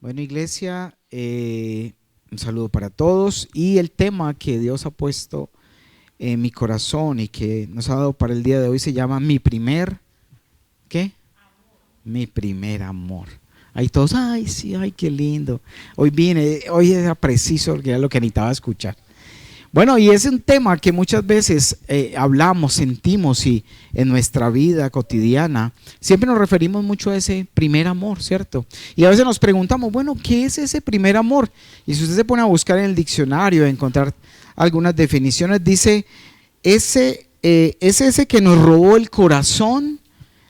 Bueno, iglesia, un saludo para todos y el tema que Dios ha puesto en mi corazón y que nos ha dado para el día de hoy se llama ¿qué? Mi primer amor. Ahí todos, ay, sí, ay, qué lindo. Hoy era preciso, que era lo que necesitaba escuchar. Bueno, y es un tema que muchas veces hablamos, sentimos y en nuestra vida cotidiana siempre nos referimos mucho a ese primer amor, ¿cierto? Y a veces nos preguntamos, bueno, ¿qué es ese primer amor? Y si usted se pone a buscar en el diccionario, a encontrar algunas definiciones, dice, es ese que nos robó el corazón,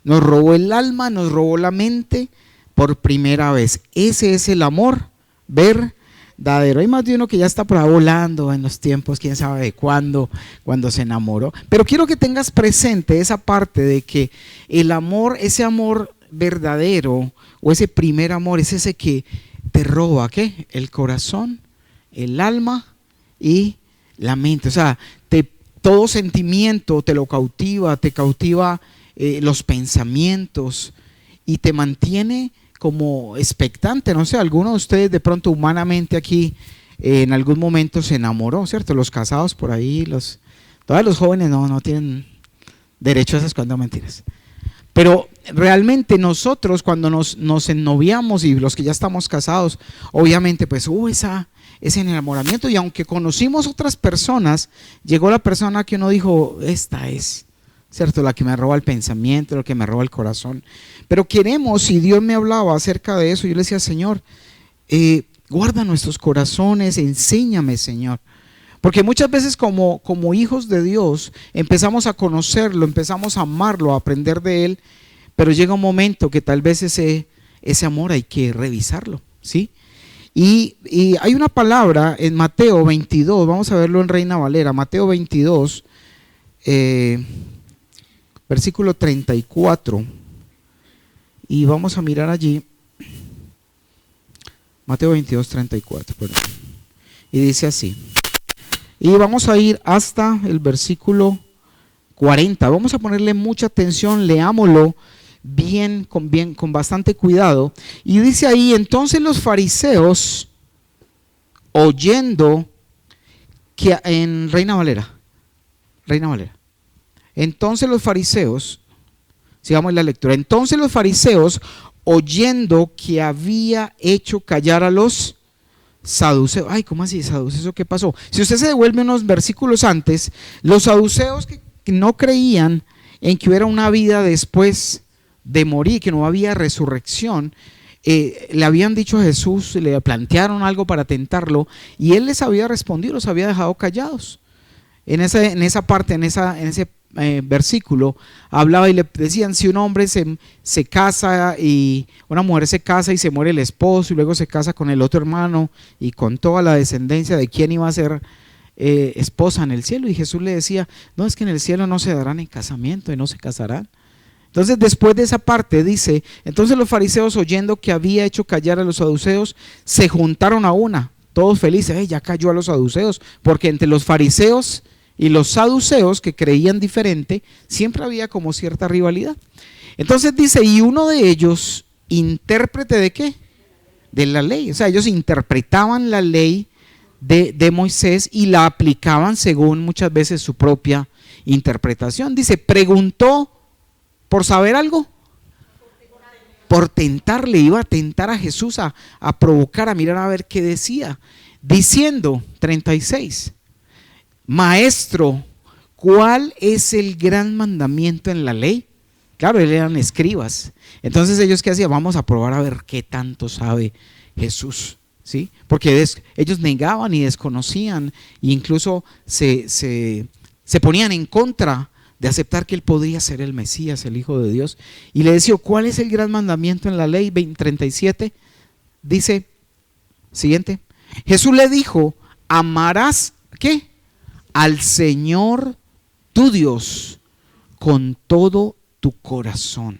nos robó el alma, nos robó la mente por primera vez. Ese es el amor verdadero. Hay más de uno que ya está por ahí volando en los tiempos, quién sabe de cuándo, cuando se enamoró. Pero quiero que tengas presente esa parte de que el amor, ese amor verdadero o ese primer amor es ese que te roba, ¿qué? El corazón, el alma y la mente. O sea, todo sentimiento te lo cautiva, te cautiva los pensamientos y te mantiene como expectante. No sé, alguno de ustedes de pronto humanamente aquí en algún momento se enamoró, ¿cierto? Los casados por ahí, todos los jóvenes no tienen derecho a esas cosas, no, mentiras. Pero realmente nosotros cuando nos ennoviamos y los que ya estamos casados, obviamente pues hubo ese enamoramiento, y aunque conocimos otras personas, llegó la persona que uno dijo, esta es, ¿cierto? La que me roba el pensamiento, la que me roba el corazón. Pero queremos, y Dios me hablaba acerca de eso, yo le decía, Señor, guarda nuestros corazones, enséñame, Señor. Porque muchas veces como hijos de Dios empezamos a conocerlo, empezamos a amarlo, a aprender de Él, pero llega un momento que tal vez ese amor hay que revisarlo, ¿sí? Y hay una palabra en Mateo 22, vamos a verlo en Reina Valera, Mateo 22, versículo 34, y vamos a mirar allí, Mateo 22, 34, perdón, y dice así. Y vamos a ir hasta el versículo 40. Vamos a ponerle mucha atención, leámoslo con bastante cuidado. Y dice ahí, entonces los fariseos, oyendo que en Reina Valera. Entonces los fariseos, sigamos la lectura. Entonces los fariseos, oyendo que había hecho callar a los saduceos. Ay, ¿cómo así saduceos? ¿Qué pasó? Si usted se devuelve unos versículos antes, los saduceos que no creían en que hubiera una vida después de morir, que no había resurrección, le habían dicho a Jesús, le plantearon algo para tentarlo, y él les había respondido, los había dejado callados. En esa parte, en ese versículo, hablaba y le decían, si un hombre se casa y una mujer se casa y se muere el esposo y luego se casa con el otro hermano y con toda la descendencia, de quién iba a ser esposa en el cielo. Y Jesús le decía, no, es que en el cielo no se darán en casamiento y no se casarán. Entonces después de esa parte dice, entonces los fariseos, oyendo que había hecho callar a los saduceos, se juntaron a una, todos felices, ya cayó a los saduceos, porque entre los fariseos y los saduceos, que creían diferente, siempre había como cierta rivalidad. Entonces dice, y uno de ellos, intérprete ¿de qué? De la ley. O sea, ellos interpretaban la ley de Moisés y la aplicaban según muchas veces su propia interpretación. Dice, preguntó por saber algo, por tentarle, iba a tentar a Jesús, a provocar, a mirar a ver qué decía, diciendo, 36, Maestro, ¿cuál es el gran mandamiento en la ley? Claro, ellos eran escribas. Entonces ellos, ¿qué hacían? Vamos a probar a ver qué tanto sabe Jesús, ¿sí? Porque ellos negaban y desconocían, e incluso se ponían en contra de aceptar que él podría ser el Mesías, el Hijo de Dios. Y le decía, ¿cuál es el gran mandamiento en la ley? 37, dice, siguiente. Jesús le dijo, amarás, ¿qué? Al Señor tu Dios con todo tu corazón.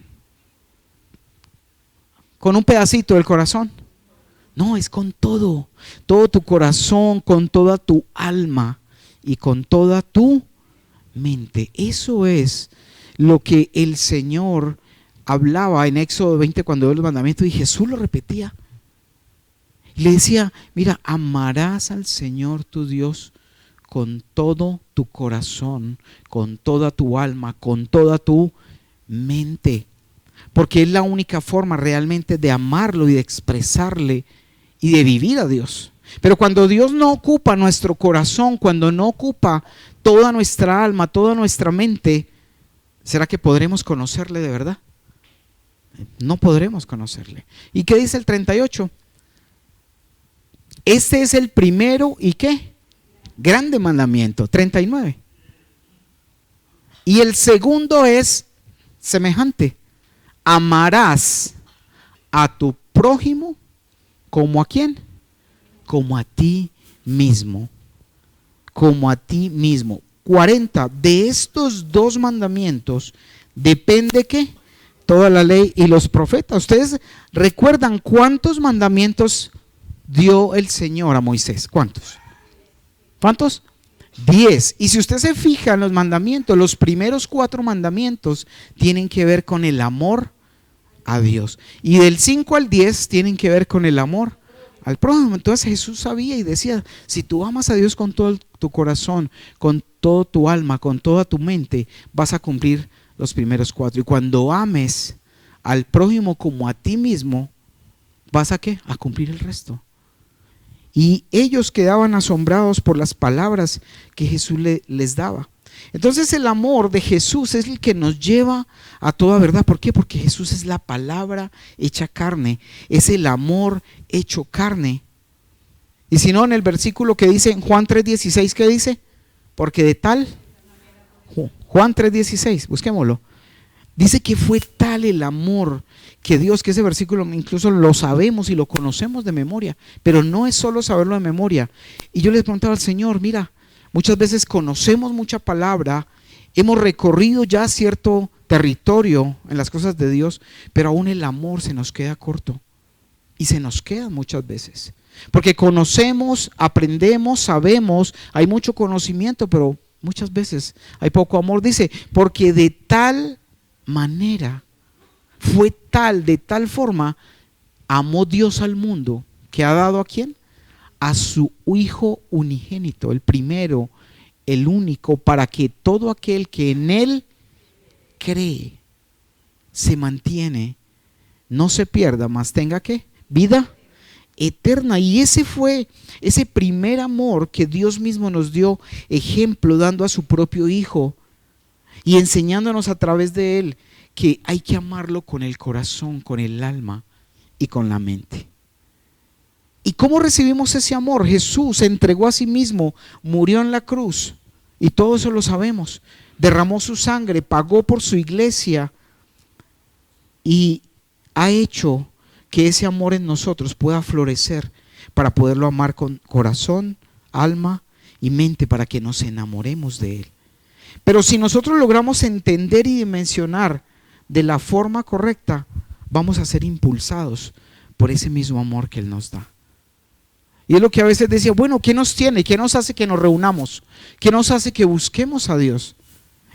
¿Con un pedacito del corazón? No, es con todo tu corazón, con toda tu alma y con toda tu mente. Eso es lo que el Señor hablaba en Éxodo 20 cuando dio los mandamientos, y Jesús lo repetía. Y le decía, mira, amarás al Señor tu Dios con todo tu corazón, con toda tu alma, con toda tu mente, porque es la única forma realmente de amarlo y de expresarle y de vivir a Dios. Pero cuando Dios no ocupa nuestro corazón, cuando no ocupa toda nuestra alma, toda nuestra mente, ¿será que podremos conocerle de verdad? No podremos conocerle. ¿Y qué dice el 38? Este es el primero y ¿qué? Grande mandamiento. 39. Y el segundo es semejante: amarás a tu prójimo como a quién, como a ti mismo, como a ti mismo. 40. De estos dos mandamientos depende ¿qué? Toda la ley y los profetas. ¿Ustedes recuerdan cuántos mandamientos dio el Señor a Moisés? ¿Cuántos? ¿Cuántos? 10. Y si usted se fija en los mandamientos, los primeros 4 mandamientos tienen que ver con el amor a Dios. Y del 5 al 10 tienen que ver con el amor al prójimo. Entonces Jesús sabía y decía, si tú amas a Dios con todo tu corazón, con todo tu alma, con toda tu mente, vas a cumplir los primeros 4. Y cuando ames al prójimo como a ti mismo, ¿vas a qué? A cumplir el resto. Y ellos quedaban asombrados por las palabras que Jesús les daba. Entonces el amor de Jesús es el que nos lleva a toda verdad. ¿Por qué? Porque Jesús es la palabra hecha carne, es el amor hecho carne. Y si no, en el versículo que dice en Juan 3:16, ¿qué dice? Porque de tal, Juan 3:16, busquémoslo. Dice que fue tal el amor que Dios, que ese versículo incluso lo sabemos y lo conocemos de memoria, pero no es solo saberlo de memoria. Y yo les preguntaba al Señor, mira, muchas veces conocemos mucha palabra, hemos recorrido ya cierto territorio en las cosas de Dios, pero aún el amor se nos queda corto. Y se nos queda muchas veces. Porque conocemos, aprendemos, sabemos, hay mucho conocimiento, pero muchas veces hay poco amor. Dice, porque de tal manera, fue tal, de tal forma, amó Dios al mundo, que ha dado ¿a quién? A su Hijo unigénito, el primero, el único, para que todo aquel que en Él cree, se mantiene, no se pierda, mas tenga ¿qué? Vida eterna. Y ese fue ese primer amor que Dios mismo nos dio ejemplo, dando a su propio Hijo y enseñándonos a través de Él que hay que amarlo con el corazón, con el alma y con la mente. ¿Y cómo recibimos ese amor? Jesús se entregó a sí mismo, murió en la cruz, y todo eso lo sabemos. Derramó su sangre, pagó por su iglesia y ha hecho que ese amor en nosotros pueda florecer para poderlo amar con corazón, alma y mente, para que nos enamoremos de Él. Pero si nosotros logramos entender y dimensionar de la forma correcta, vamos a ser impulsados por ese mismo amor que Él nos da. Y es lo que a veces decía, bueno, ¿qué nos tiene? ¿Qué nos hace que nos reunamos? ¿Qué nos hace que busquemos a Dios?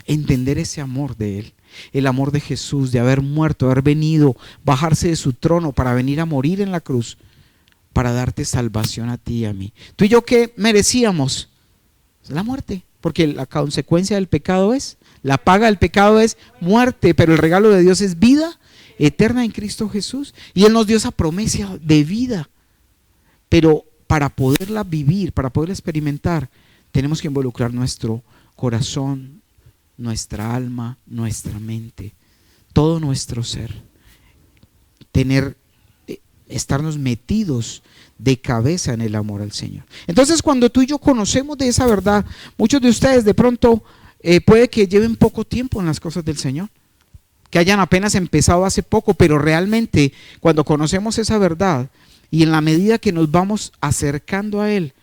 Entender ese amor de Él, el amor de Jesús, de haber muerto, haber venido, bajarse de su trono para venir a morir en la cruz, para darte salvación a ti y a mí. Tú y yo, ¿qué merecíamos? La muerte, porque la consecuencia del pecado es, la paga del pecado es muerte, pero el regalo de Dios es vida eterna en Cristo Jesús. Y Él nos dio esa promesa de vida, pero para poderla vivir, para poderla experimentar, tenemos que involucrar nuestro corazón, nuestra alma, nuestra mente, todo nuestro ser, estarnos metidos de cabeza en el amor al Señor. Entonces, cuando tú y yo conocemos de esa verdad, muchos de ustedes de pronto puede que lleven poco tiempo en las cosas del Señor, que hayan apenas empezado hace poco, pero realmente cuando conocemos esa verdad y en la medida que nos vamos acercando a Él,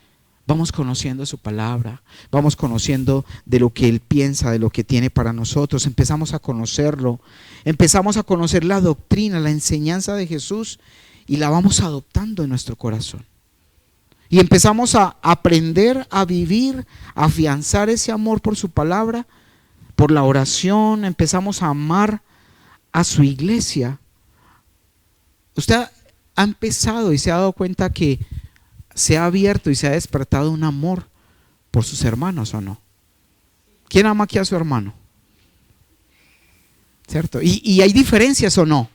vamos conociendo su palabra, vamos conociendo de lo que Él piensa, de lo que tiene para nosotros, empezamos a conocerlo, empezamos a conocer la doctrina, la enseñanza de Jesús y la vamos adoptando en nuestro corazón. Y empezamos a aprender a vivir, a afianzar ese amor por su palabra, por la oración, empezamos a amar a su iglesia. Usted ha empezado y se ha dado cuenta que se ha abierto y se ha despertado un amor por sus hermanos o no. ¿Quién ama aquí a su hermano? ¿Cierto? ¿Y hay diferencias o no?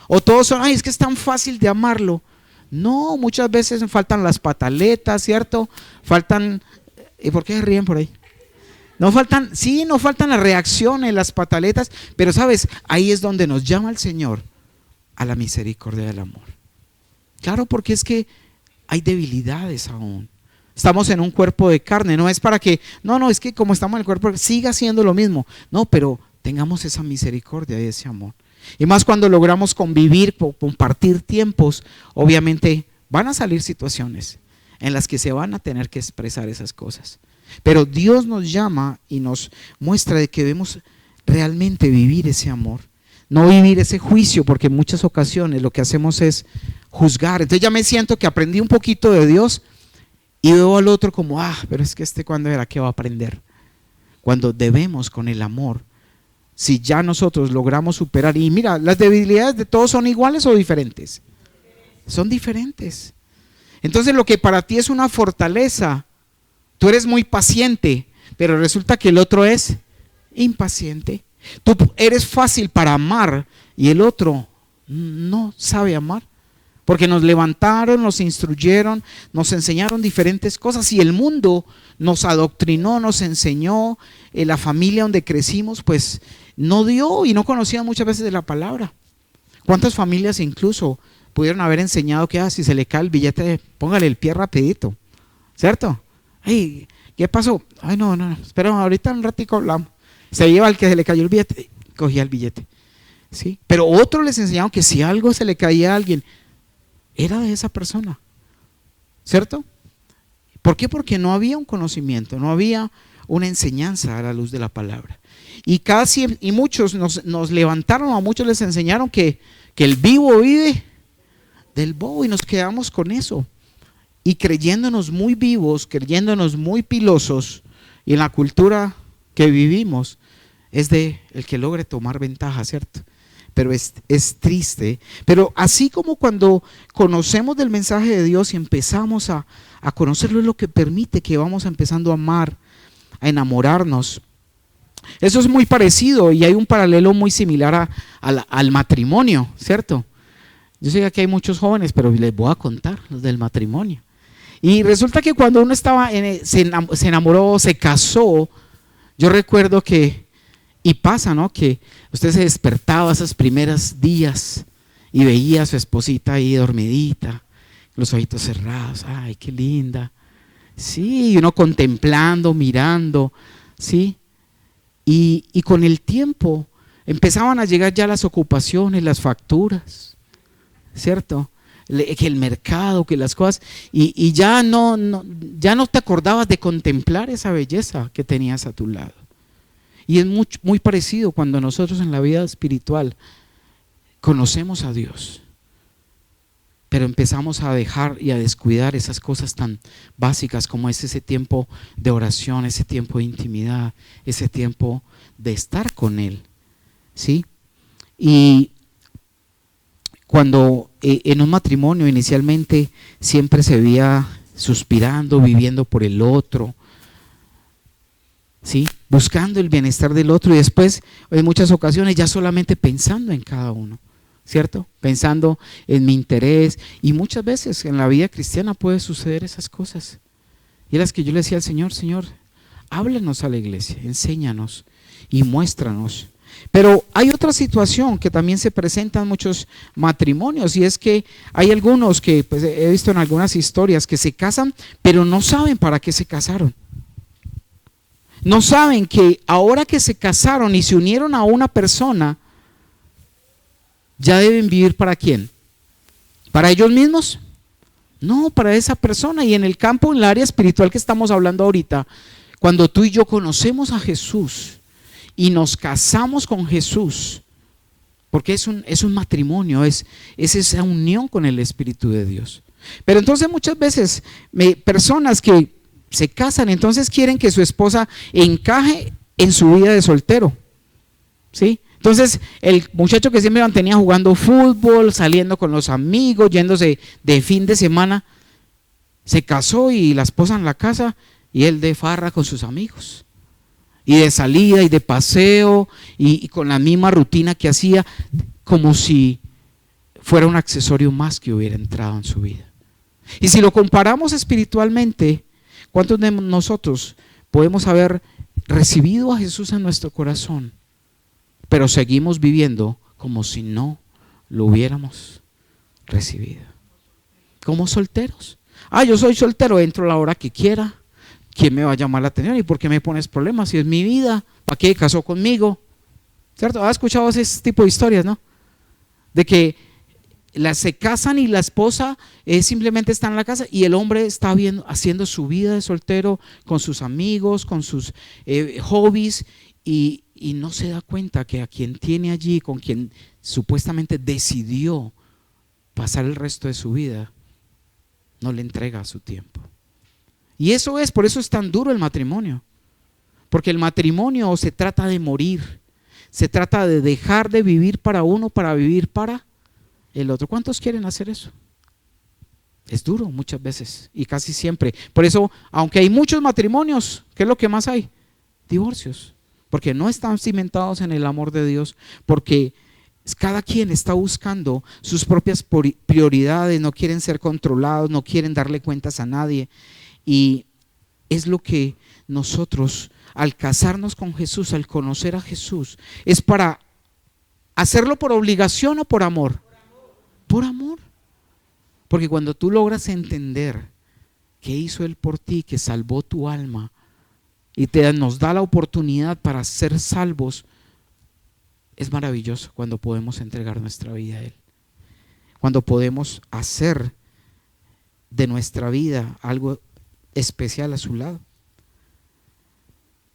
O todos son, ay, es que es tan fácil de amarlo. No, muchas veces faltan las pataletas, ¿cierto? Faltan, ¿y por qué se ríen por ahí? No faltan, sí, no faltan las reacciones, las pataletas, pero sabes, ahí es donde nos llama el Señor a la misericordia del amor. Claro, porque es que hay debilidades aún. Estamos en un cuerpo de carne, no es para que, no, es que como estamos en el cuerpo, siga siendo lo mismo. No, pero tengamos esa misericordia y ese amor. Y más cuando logramos convivir, compartir tiempos, obviamente van a salir situaciones en las que se van a tener que expresar esas cosas. Pero Dios nos llama y nos muestra de que debemos realmente vivir ese amor, no vivir ese juicio, porque en muchas ocasiones lo que hacemos es juzgar. Entonces ya me siento que aprendí un poquito de Dios y veo al otro como, pero es que ¿cuándo era que va a aprender? Cuando debemos con el amor, si ya nosotros logramos superar, y mira, las debilidades de todos son iguales o diferentes, son diferentes. Entonces lo que para ti es una fortaleza, tú eres muy paciente, pero resulta que el otro es impaciente. Tú eres fácil para amar y el otro no sabe amar, porque nos levantaron, nos instruyeron, nos enseñaron diferentes cosas y el mundo nos adoctrinó, nos enseñó, la familia donde crecimos pues no dio y no conocía muchas veces de la palabra. ¿Cuántas familias incluso pudieron haber enseñado que si se le cae el billete, póngale el pie rapidito, ¿cierto? Ay, ¿qué pasó? Ay, no, espera, ahorita un ratico hablamos. Se lleva al que se le cayó el billete, cogía el billete, ¿sí? Pero otros les enseñaron que si algo se le caía a alguien, era de esa persona, ¿cierto? ¿Por qué? Porque no había un conocimiento, no había una enseñanza a la luz de la palabra. Y muchos nos levantaron, a muchos les enseñaron que el vivo vive del bobo y nos quedamos con eso. Y creyéndonos muy vivos, creyéndonos muy pilosos, y en la cultura que vivimos es de el que logre tomar ventaja, ¿cierto? Pero es triste. Pero así como cuando conocemos del mensaje de Dios y empezamos a conocerlo, es lo que permite que vamos empezando a amar, a enamorarnos. Eso es muy parecido y hay un paralelo muy similar al matrimonio, ¿cierto? Yo sé que aquí hay muchos jóvenes, pero les voy a contar los del matrimonio. Y resulta que cuando uno se enamoró, se casó, yo recuerdo que, y pasa, ¿no? Que usted se despertaba esos primeros días y veía a su esposita ahí dormidita, los ojitos cerrados, ay, qué linda. Sí, y uno contemplando, mirando, ¿sí? Y con el tiempo empezaban a llegar ya las ocupaciones, las facturas, ¿cierto? Que el mercado, que las cosas, y ya no te acordabas de contemplar esa belleza que tenías a tu lado. Y es muy parecido cuando nosotros en la vida espiritual conocemos a Dios, pero empezamos a dejar y a descuidar esas cosas tan básicas como es ese tiempo de oración, ese tiempo de intimidad, ese tiempo de estar con Él, ¿sí? Y cuando en un matrimonio inicialmente siempre se veía suspirando, viviendo por el otro, ¿sí? Buscando el bienestar del otro y después en muchas ocasiones ya solamente pensando en cada uno, ¿cierto? Pensando en mi interés, y muchas veces en la vida cristiana puede suceder esas cosas. Y es las que yo le decía al Señor, Señor, háblanos a la iglesia, enséñanos y muéstranos. Pero hay otra situación que también se presenta en muchos matrimonios, y es que hay algunos que pues, he visto en algunas historias que se casan, pero no saben para qué se casaron. No saben que ahora que se casaron y se unieron a una persona, ya deben vivir ¿para quién? ¿Para ellos mismos? No, para esa persona. Y en el campo, en el área espiritual que estamos hablando ahorita, cuando tú y yo conocemos a Jesús y nos casamos con Jesús, porque es un matrimonio, es esa unión con el Espíritu de Dios. Pero entonces muchas veces personas que se casan, entonces quieren que su esposa encaje en su vida de soltero, ¿sí? Entonces el muchacho que siempre mantenía jugando fútbol, saliendo con los amigos, yéndose de fin de semana, Se casó y la esposa en la casa y él de farra con sus amigos. Y de salida y de paseo y con la misma rutina que hacía, como si fuera un accesorio más que hubiera entrado en su vida. Y si lo comparamos espiritualmente, ¿cuántos de nosotros podemos haber recibido a Jesús en nuestro corazón, pero seguimos viviendo como si no lo hubiéramos recibido? Como solteros. Yo soy soltero, entro a la hora que quiera. ¿Quién me va a llamar la atención? ¿Y por qué me pones problemas? Si es mi vida, ¿para qué casó conmigo? ¿Cierto? ¿Has escuchado ese tipo de historias, no? De que se casan y la esposa simplemente está en la casa y el hombre está haciendo su vida de soltero con sus amigos, con sus hobbies y no se da cuenta que a quien tiene allí, con quien supuestamente decidió pasar el resto de su vida, no le entrega su tiempo. Y por eso es tan duro el matrimonio, porque el matrimonio se trata de morir, se trata de dejar de vivir para uno para vivir para el otro. ¿Cuántos quieren hacer eso? Es duro muchas veces y casi siempre. Por eso, aunque hay muchos matrimonios, ¿qué es lo que más hay? Divorcios, porque no están cimentados en el amor de Dios, porque cada quien está buscando sus propias prioridades, no quieren ser controlados, no quieren darle cuentas a nadie. Y es lo que nosotros, al casarnos con Jesús, al conocer a Jesús, es para hacerlo por obligación o por amor. Por amor. Porque cuando tú logras entender qué hizo Él por ti, que salvó tu alma y nos da la oportunidad para ser salvos, es maravilloso cuando podemos entregar nuestra vida a Él. Cuando podemos hacer de nuestra vida algo especial a su lado.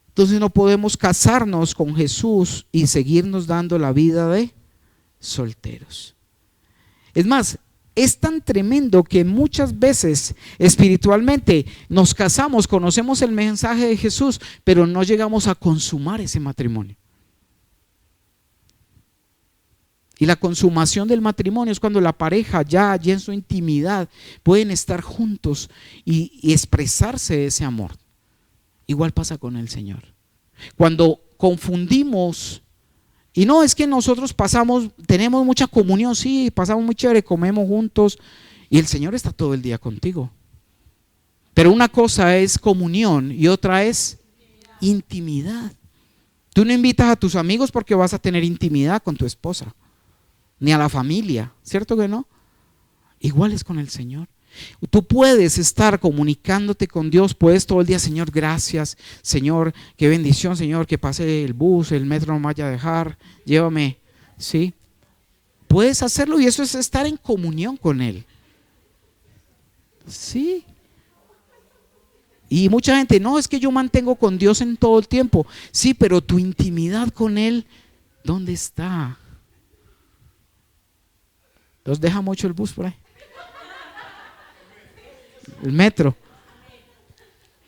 Entonces no podemos casarnos con Jesús y seguirnos dando la vida de solteros. Es más, es tan tremendo que muchas veces espiritualmente nos casamos, conocemos el mensaje de Jesús, pero no llegamos a consumar ese matrimonio. Y la consumación del matrimonio es cuando la pareja ya allí en su intimidad pueden estar juntos y expresarse ese amor. Igual pasa con el Señor. Cuando confundimos, y no es que nosotros tenemos mucha comunión, sí, pasamos muy chévere, comemos juntos y el Señor está todo el día contigo. Pero una cosa es comunión y otra es intimidad. Tú no invitas a tus amigos porque vas a tener intimidad con tu esposa, ni a la familia, ¿cierto que no? Igual es con el Señor. Tú puedes estar comunicándote con Dios, puedes todo el día, Señor, gracias, Señor, qué bendición, Señor, que pase el bus, el metro no me vaya a dejar, llévame, ¿sí? Puedes hacerlo y eso es estar en comunión con Él. Sí. Y mucha gente, no, es que yo mantengo con Dios en todo el tiempo. Sí, pero tu intimidad con Él, ¿dónde está? ¿Los deja mucho el bus por ahí? El metro.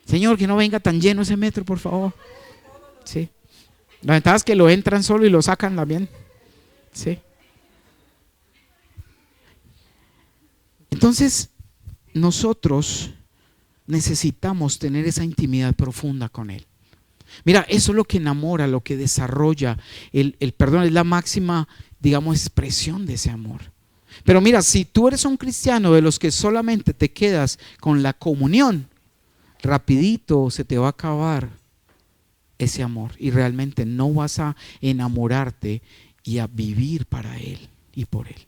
Señor, que no venga tan lleno ese metro, por favor. Sí. La ventaja es que lo entran solo y lo sacan también. Sí. Entonces, nosotros necesitamos tener esa intimidad profunda con Él. Mira, eso es lo que enamora, lo que desarrolla. El perdón es la máxima, digamos, expresión de ese amor. Pero mira, si tú eres un cristiano de los que solamente te quedas con la comunión, rapidito se te va a acabar ese amor y realmente no vas a enamorarte y a vivir para Él y por Él.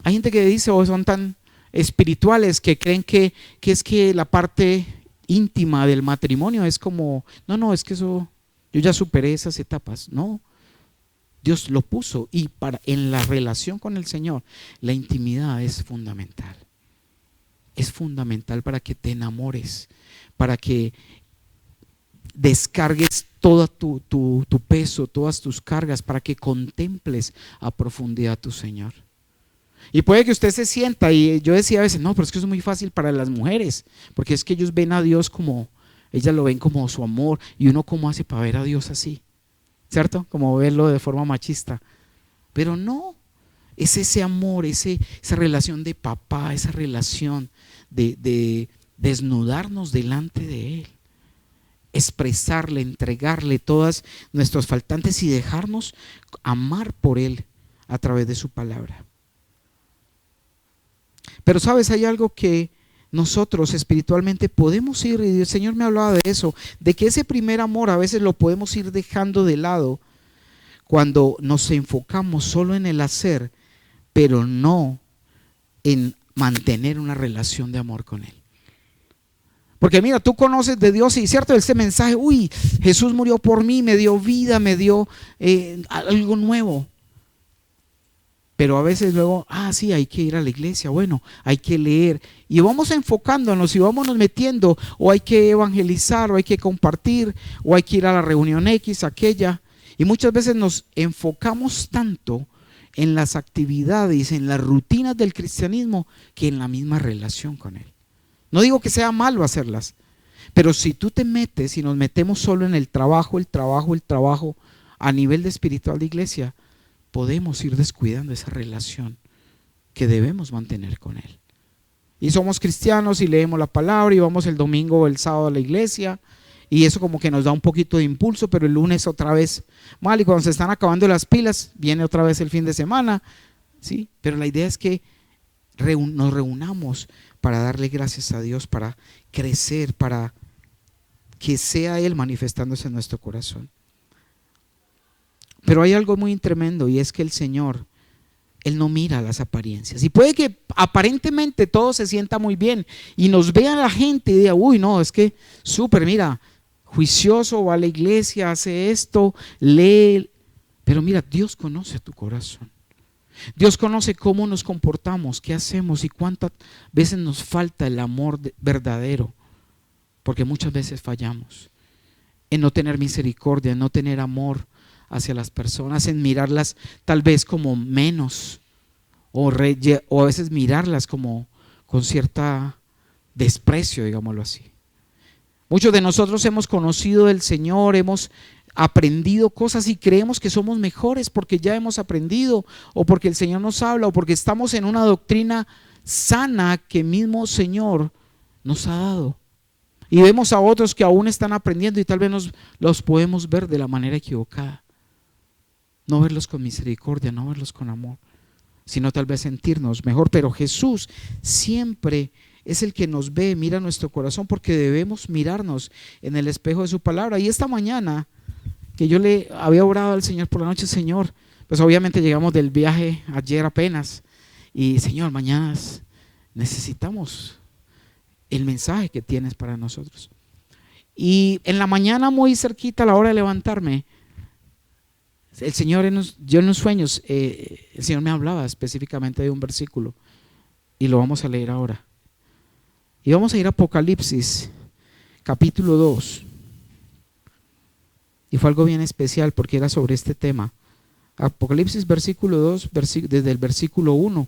Hay gente que dice, son tan espirituales que creen que es que la parte íntima del matrimonio es como, no, es que eso, yo ya superé esas etapas. No, Dios lo puso y en la relación con el Señor, la intimidad es fundamental. Es fundamental para que te enamores, para que descargues todo tu peso, todas tus cargas, para que contemples a profundidad a tu Señor. Y puede que usted se sienta, y yo decía a veces, no, pero es que eso es muy fácil para las mujeres, porque es que ellos ven a Dios como, ellas lo ven como su amor, y uno cómo hace para ver a Dios así, ¿cierto? Como verlo de forma machista. Pero no, Es ese amor, esa relación de papá, esa relación de desnudarnos delante de Él, expresarle, entregarle todas nuestros faltantes y dejarnos amar por Él a través de su palabra. Pero sabes, hay algo que nosotros espiritualmente podemos ir, y el Señor me hablaba de eso, de que ese primer amor a veces lo podemos ir dejando de lado cuando nos enfocamos solo en el hacer, pero no en mantener una relación de amor con Él. Porque mira, tú conoces de Dios y cierto, este mensaje, uy, Jesús murió por mí, me dio vida, me dio algo nuevo. Pero a veces luego, sí, hay que ir a la iglesia, bueno, hay que leer. Y vamos enfocándonos y vámonos metiendo, o hay que evangelizar, o hay que compartir, o hay que ir a la reunión X, aquella. Y muchas veces nos enfocamos tanto en las actividades, en las rutinas del cristianismo, que en la misma relación con Él. No digo que sea malo hacerlas, pero si tú te metes y nos metemos solo en el trabajo a nivel de espiritual de iglesia, podemos ir descuidando esa relación que debemos mantener con Él. Y somos cristianos y leemos la palabra y vamos el domingo o el sábado a la iglesia, y eso como que nos da un poquito de impulso, pero el lunes otra vez mal, y cuando se están acabando las pilas viene otra vez el fin de semana, ¿sí? Pero la idea es que nos reunamos para darle gracias a Dios, para crecer, para que sea Él manifestándose en nuestro corazón. Pero hay algo muy tremendo, y es que el Señor, Él no mira las apariencias. Y puede que aparentemente todo se sienta muy bien y nos vea la gente y diga, uy, no, es que súper, mira, juicioso, va a la iglesia, hace esto, lee. Pero mira, Dios conoce tu corazón. Dios conoce cómo nos comportamos, qué hacemos y cuántas veces nos falta el amor verdadero, porque muchas veces fallamos en no tener misericordia, en no tener amor hacia las personas, en mirarlas tal vez como menos, o a veces mirarlas como con cierta desprecio, digámoslo así. Muchos de nosotros hemos conocido del Señor, hemos aprendido cosas y creemos que somos mejores porque ya hemos aprendido, o porque el Señor nos habla, o porque estamos en una doctrina sana que mismo Señor nos ha dado. Y vemos a otros que aún están aprendiendo y tal vez los podemos ver de la manera equivocada. No verlos con misericordia, no verlos con amor, sino tal vez sentirnos mejor. Pero Jesús siempre es el que nos ve, mira nuestro corazón, porque debemos mirarnos en el espejo de su palabra. Y esta mañana que yo le había orado al Señor por la noche, Señor, pues obviamente llegamos del viaje ayer apenas, y Señor, mañana necesitamos el mensaje que tienes para nosotros. Y en la mañana, muy cerquita a la hora de levantarme, el Señor, yo en los sueños, el Señor me hablaba específicamente de un versículo, y lo vamos a leer ahora. Y vamos a ir a Apocalipsis capítulo 2. Y fue algo bien especial porque era sobre este tema. Apocalipsis versículo 2, desde el versículo 1.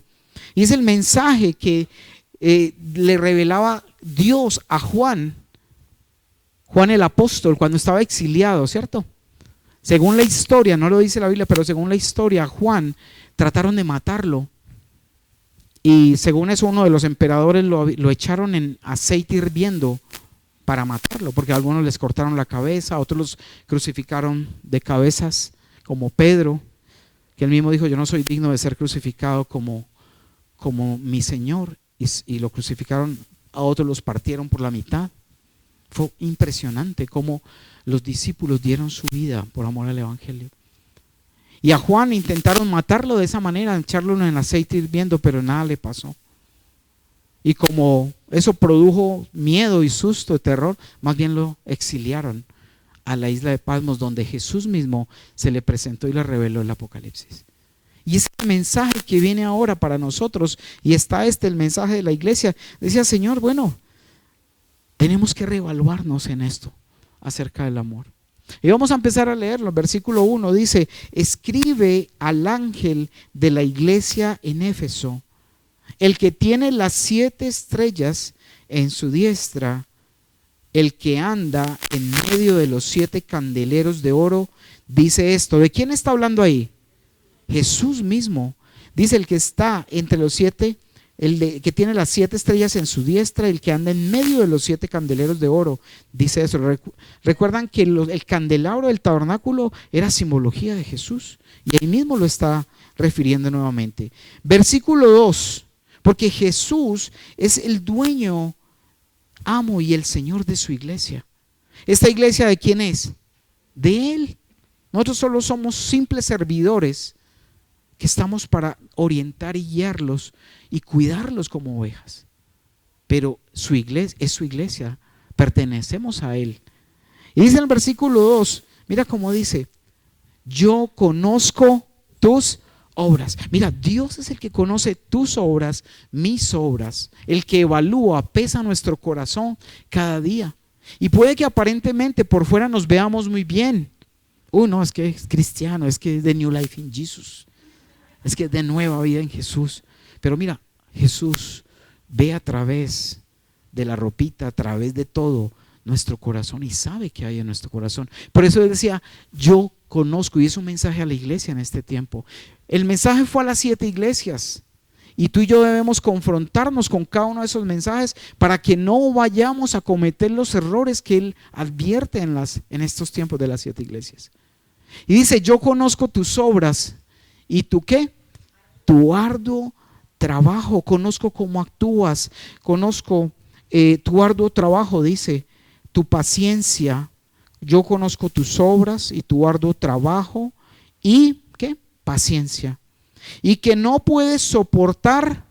Y es el mensaje que le revelaba Dios a Juan el apóstol, cuando estaba exiliado, ¿cierto? Según la historia, no lo dice la Biblia, pero según la historia, Juan trataron de matarlo. Y según eso, uno de los emperadores lo echaron en aceite hirviendo para matarlo, porque a algunos les cortaron la cabeza, a otros los crucificaron de cabezas, como Pedro, que él mismo dijo, yo no soy digno de ser crucificado como mi Señor, y lo crucificaron, a otros los partieron por la mitad. Fue impresionante cómo los discípulos dieron su vida por amor al evangelio. Y a Juan intentaron matarlo de esa manera, echarlo en aceite hirviendo, pero nada le pasó. Y como eso produjo miedo y susto, terror, más bien lo exiliaron a la isla de Patmos, donde Jesús mismo se le presentó y le reveló el Apocalipsis. Y ese mensaje que viene ahora para nosotros, y está el mensaje de la iglesia, decía, Señor, bueno, tenemos que reevaluarnos en esto acerca del amor. Y vamos a empezar a leerlo. Versículo 1 dice, escribe al ángel de la iglesia en Éfeso, el que tiene las 7 estrellas en su diestra, el que anda en medio de los 7 candeleros de oro, dice esto. ¿De quién está hablando ahí? Jesús mismo. Dice el que está entre los 7, que tiene las 7 estrellas en su diestra, el que anda en medio de los 7 candeleros de oro. Dice eso. Recuerdan que el candelabro del tabernáculo era simbología de Jesús. Y ahí mismo lo está refiriendo nuevamente. Versículo 2. Porque Jesús es el dueño, amo y el Señor de su iglesia. ¿Esta iglesia de quién es? De Él. Nosotros solo somos simples servidores que estamos para orientar y guiarlos y cuidarlos como ovejas. Pero su iglesia es su iglesia, pertenecemos a Él. Y dice en el versículo 2, mira cómo dice: yo conozco tus obras. Mira, Dios es el que conoce tus obras, mis obras, el que evalúa, pesa nuestro corazón cada día. Y puede que aparentemente por fuera nos veamos muy bien. No, es que es cristiano, es que es de New Life in Jesus, es que es de nueva vida en Jesús. Pero mira, Jesús ve a través de la ropita, a través de todo nuestro corazón y sabe qué hay en nuestro corazón. Por eso él decía: yo conozco, y es un mensaje a la iglesia en este tiempo. El mensaje fue a las 7 iglesias y tú y yo debemos confrontarnos con cada uno de esos mensajes para que no vayamos a cometer los errores que él advierte en estos tiempos de las 7 iglesias. Y dice: yo conozco tus obras y tu ¿qué? Tu arduo trabajo. Conozco cómo actúas, conozco tu arduo trabajo, dice, tu paciencia. Yo conozco tus obras y tu arduo trabajo y ¿qué? Paciencia. Y que no puedes soportar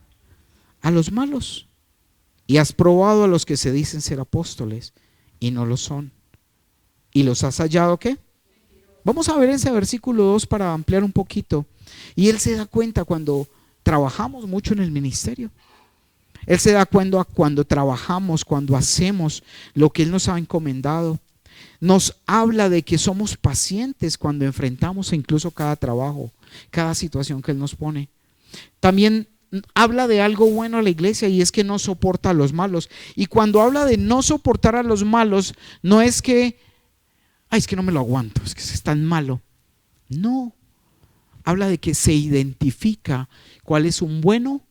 a los malos. Y has probado a los que se dicen ser apóstoles y no lo son. ¿Y los has hallado qué? Vamos a ver ese versículo 2 para ampliar un poquito. Y él se da cuenta cuando trabajamos mucho en el ministerio. Él se da cuenta cuando trabajamos, cuando hacemos lo que él nos ha encomendado. Nos habla de que somos pacientes cuando enfrentamos incluso cada trabajo, cada situación que él nos pone. También habla de algo bueno a la iglesia, y es que no soporta a los malos. Y cuando habla de no soportar a los malos, no es que es que no me lo aguanto, es que es tan malo. No, habla de que se identifica cuál es un bueno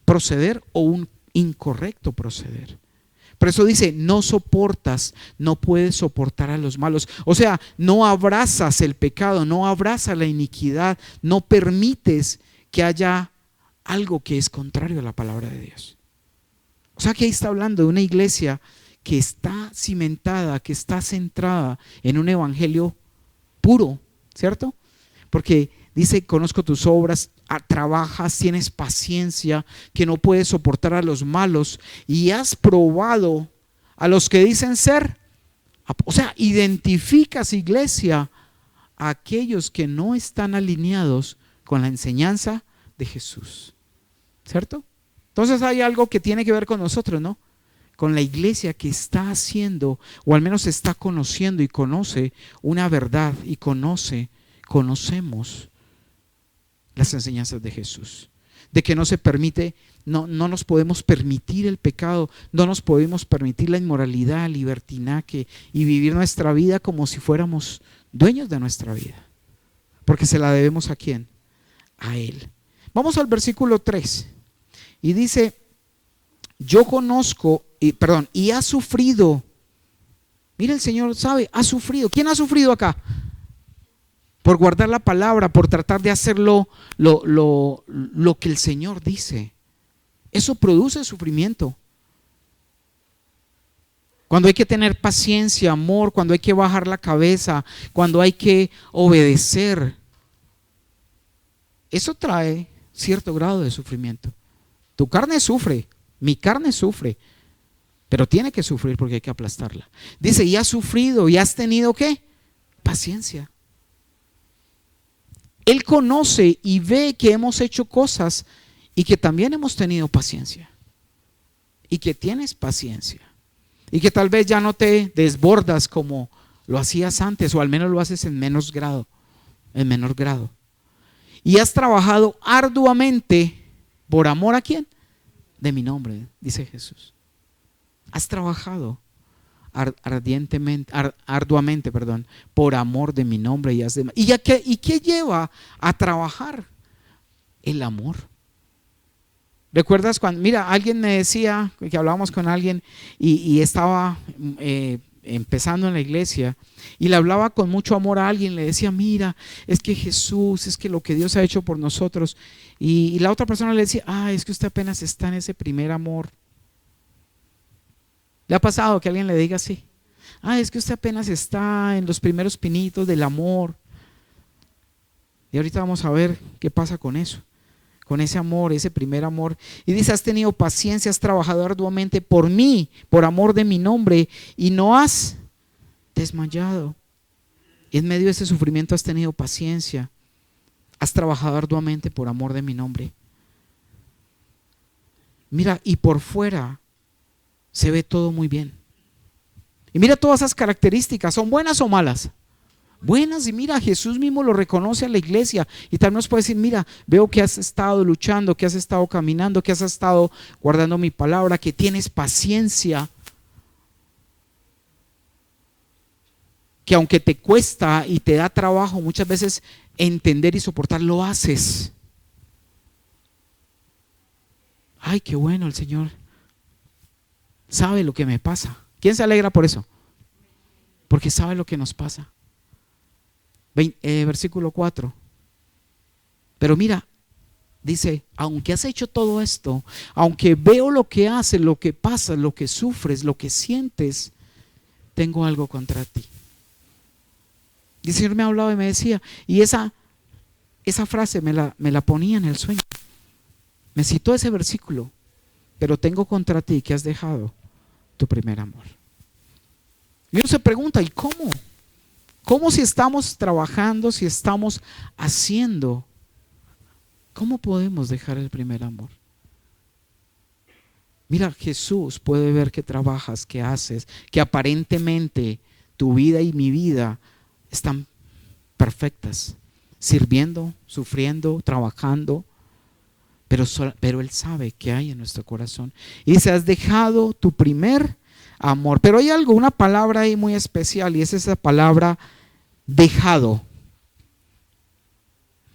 proceder o un incorrecto proceder. Por eso dice: no soportas, no puedes soportar a los malos. O sea, no abrazas el pecado, no abrazas la iniquidad, no permites que haya algo que es contrario a la palabra de Dios. O sea, que ahí está hablando de una iglesia que está cimentada, que está centrada en un evangelio puro, ¿cierto? Porque dice: conozco tus obras, trabajas, tienes paciencia, que no puedes soportar a los malos y has probado a los que dicen ser. O sea, identificas, iglesia, a aquellos que no están alineados con la enseñanza de Jesús, ¿cierto? Entonces hay algo que tiene que ver con nosotros, ¿no? Con la iglesia que está haciendo, o al menos está conociendo y conoce una verdad, y conocemos las enseñanzas de Jesús, de que no se permite, no nos podemos permitir el pecado, no nos podemos permitir la inmoralidad, el libertinaje y vivir nuestra vida como si fuéramos dueños de nuestra vida, porque se la debemos ¿a quién? A Él. Vamos al versículo 3 y dice: yo conozco, y ha sufrido. Mira, el Señor sabe, ha sufrido. ¿Quién ha sufrido acá? Por guardar la palabra, por tratar de hacerlo lo que el Señor dice. Eso produce sufrimiento. Cuando hay que tener paciencia, amor, cuando hay que bajar la cabeza, cuando hay que obedecer, eso trae cierto grado de sufrimiento. Tu carne sufre, mi carne sufre, pero tiene que sufrir porque hay que aplastarla. Dice: y has sufrido y has tenido ¿qué? Paciencia. Él conoce y ve que hemos hecho cosas y que también hemos tenido paciencia, y que tienes paciencia, y que tal vez ya no te desbordas como lo hacías antes, o al menos lo haces en menor grado. Y has trabajado arduamente por amor ¿a quién? De mi nombre, dice Jesús. Has trabajado arduamente, por amor de mi nombre. ¿Y qué lleva a trabajar? el amor. ¿Recuerdas cuando, mira, alguien me decía, que hablábamos con alguien y estaba empezando en la iglesia y le hablaba con mucho amor a alguien, le decía, mira, es que Jesús, es que lo que Dios ha hecho por nosotros, y la otra persona le decía, es que usted apenas está en ese primer amor. ¿Le ha pasado que alguien le diga así? Es que usted apenas está en los primeros pinitos del amor. Y ahorita vamos a ver qué pasa con eso, con ese amor, ese primer amor. Y dice, has tenido paciencia, has trabajado arduamente por mí, por amor de mi nombre, y no has desmayado. Y en medio de ese sufrimiento has tenido paciencia, has trabajado arduamente por amor de mi nombre. Mira, y por fuera se ve todo muy bien. Y mira todas esas características, ¿son buenas o malas? Buenas, y mira, Jesús mismo lo reconoce a la iglesia y tal nos puede decir, mira, veo que has estado luchando, que has estado caminando, que has estado guardando mi palabra, que tienes paciencia, que aunque te cuesta y te da trabajo muchas veces entender y soportar, lo haces. Ay, qué bueno, el Señor sabe lo que me pasa. ¿Quién se alegra por eso? Porque sabe lo que nos pasa. Versículo 4. Pero mira, dice, aunque has hecho todo esto, aunque veo lo que haces, lo que pasa, lo que sufres, lo que sientes, tengo algo contra ti. Y el Señor me hablaba y me decía, y esa frase me la ponía en el sueño. Me citó ese versículo, pero tengo contra ti que has dejado tu primer amor. Y uno se pregunta, ¿y cómo? ¿Cómo si estamos trabajando, si estamos haciendo? ¿Cómo podemos dejar el primer amor? Mira, Jesús puede ver que trabajas, que haces, que aparentemente tu vida y mi vida están perfectas, sirviendo, sufriendo, trabajando, pero Él sabe qué hay en nuestro corazón. Y dice, has dejado tu primer amor. Pero hay algo, una palabra ahí muy especial, y es esa palabra dejado.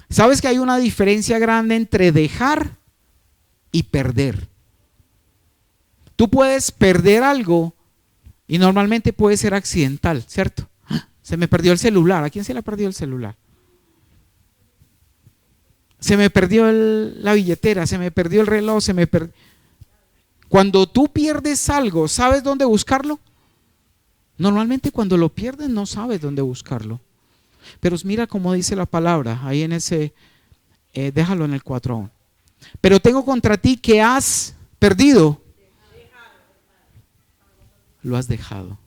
¿Sabes que hay una diferencia grande entre dejar y perder? Tú puedes perder algo y normalmente puede ser accidental, ¿cierto? Se me perdió el celular. ¿A quién se le perdió el celular? Se me perdió la billetera, se me perdió el reloj, Cuando tú pierdes algo, ¿sabes dónde buscarlo? Normalmente cuando lo pierdes no sabes dónde buscarlo. Pero mira cómo dice la palabra, ahí en ese, déjalo en el 4 aún. Pero tengo contra ti que has perdido. Lo has dejado.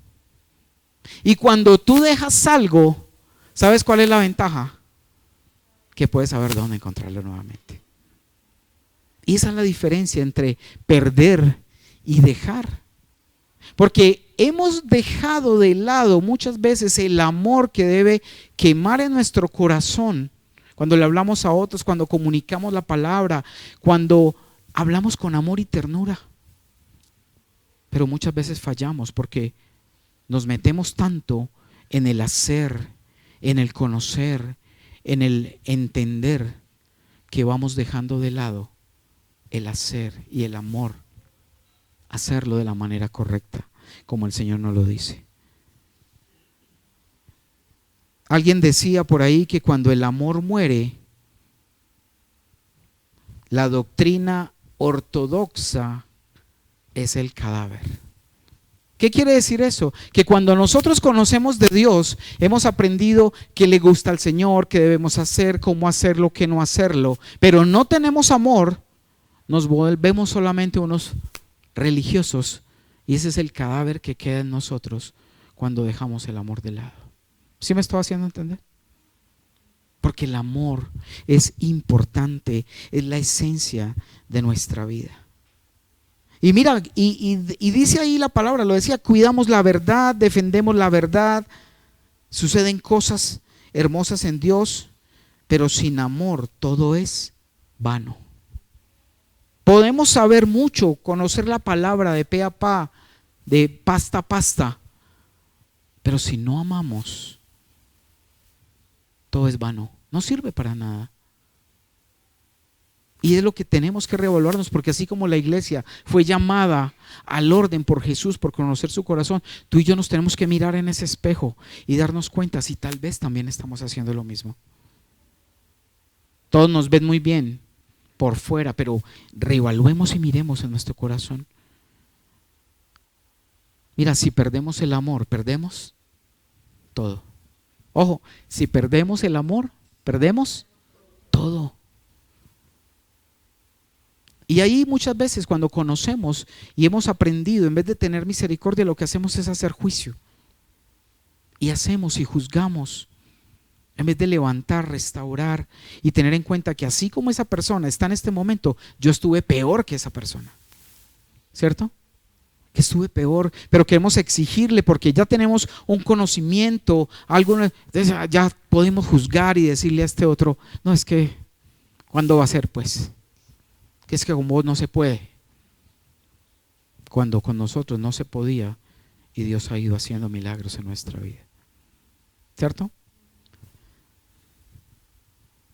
Y cuando tú dejas algo, ¿sabes cuál es la ventaja? Que puedes saber dónde encontrarlo nuevamente. Y esa es la diferencia entre perder y dejar. Porque hemos dejado de lado muchas veces el amor que debe quemar en nuestro corazón cuando le hablamos a otros, cuando comunicamos la palabra, cuando hablamos con amor y ternura. Pero muchas veces fallamos porque nos metemos tanto en el hacer, en el conocer, en el entender, que vamos dejando de lado el hacer y el amor, hacerlo de la manera correcta, como el Señor nos lo dice. Alguien decía por ahí que cuando el amor muere, la doctrina ortodoxa es el cadáver. ¿Qué quiere decir eso? Que cuando nosotros conocemos de Dios, hemos aprendido qué le gusta al Señor, qué debemos hacer, cómo hacerlo, qué no hacerlo, pero no tenemos amor, nos volvemos solamente unos religiosos, y ese es el cadáver que queda en nosotros cuando dejamos el amor de lado. ¿Sí me estoy haciendo entender? Porque el amor es importante, es la esencia de nuestra vida. Y mira, y dice ahí la palabra, lo decía, cuidamos la verdad, defendemos la verdad, suceden cosas hermosas en Dios, pero sin amor todo es vano. Podemos saber mucho, conocer la palabra de pe a pa, de pasta a pasta, pero si no amamos, todo es vano, no sirve para nada. Y es lo que tenemos que reevaluarnos, porque así como la iglesia fue llamada al orden por Jesús, por conocer su corazón, tú y yo nos tenemos que mirar en ese espejo y darnos cuenta si tal vez también estamos haciendo lo mismo. Todos nos ven muy bien por fuera, pero reevaluemos y miremos en nuestro corazón. Mira, si perdemos el amor, perdemos todo. Ojo, si perdemos el amor, perdemos todo. Y ahí muchas veces cuando conocemos y hemos aprendido, en vez de tener misericordia, lo que hacemos es hacer juicio. Y hacemos y juzgamos, en vez de levantar, restaurar y tener en cuenta que así como esa persona está en este momento, yo estuve peor que esa persona. ¿Cierto? Que estuve peor, pero queremos exigirle porque ya tenemos un conocimiento, algo, ya podemos juzgar y decirle a este otro, no, es que, ¿cuándo va a ser pues? Que es que con vos no se puede, cuando con nosotros no se podía y Dios ha ido haciendo milagros en nuestra vida, ¿cierto?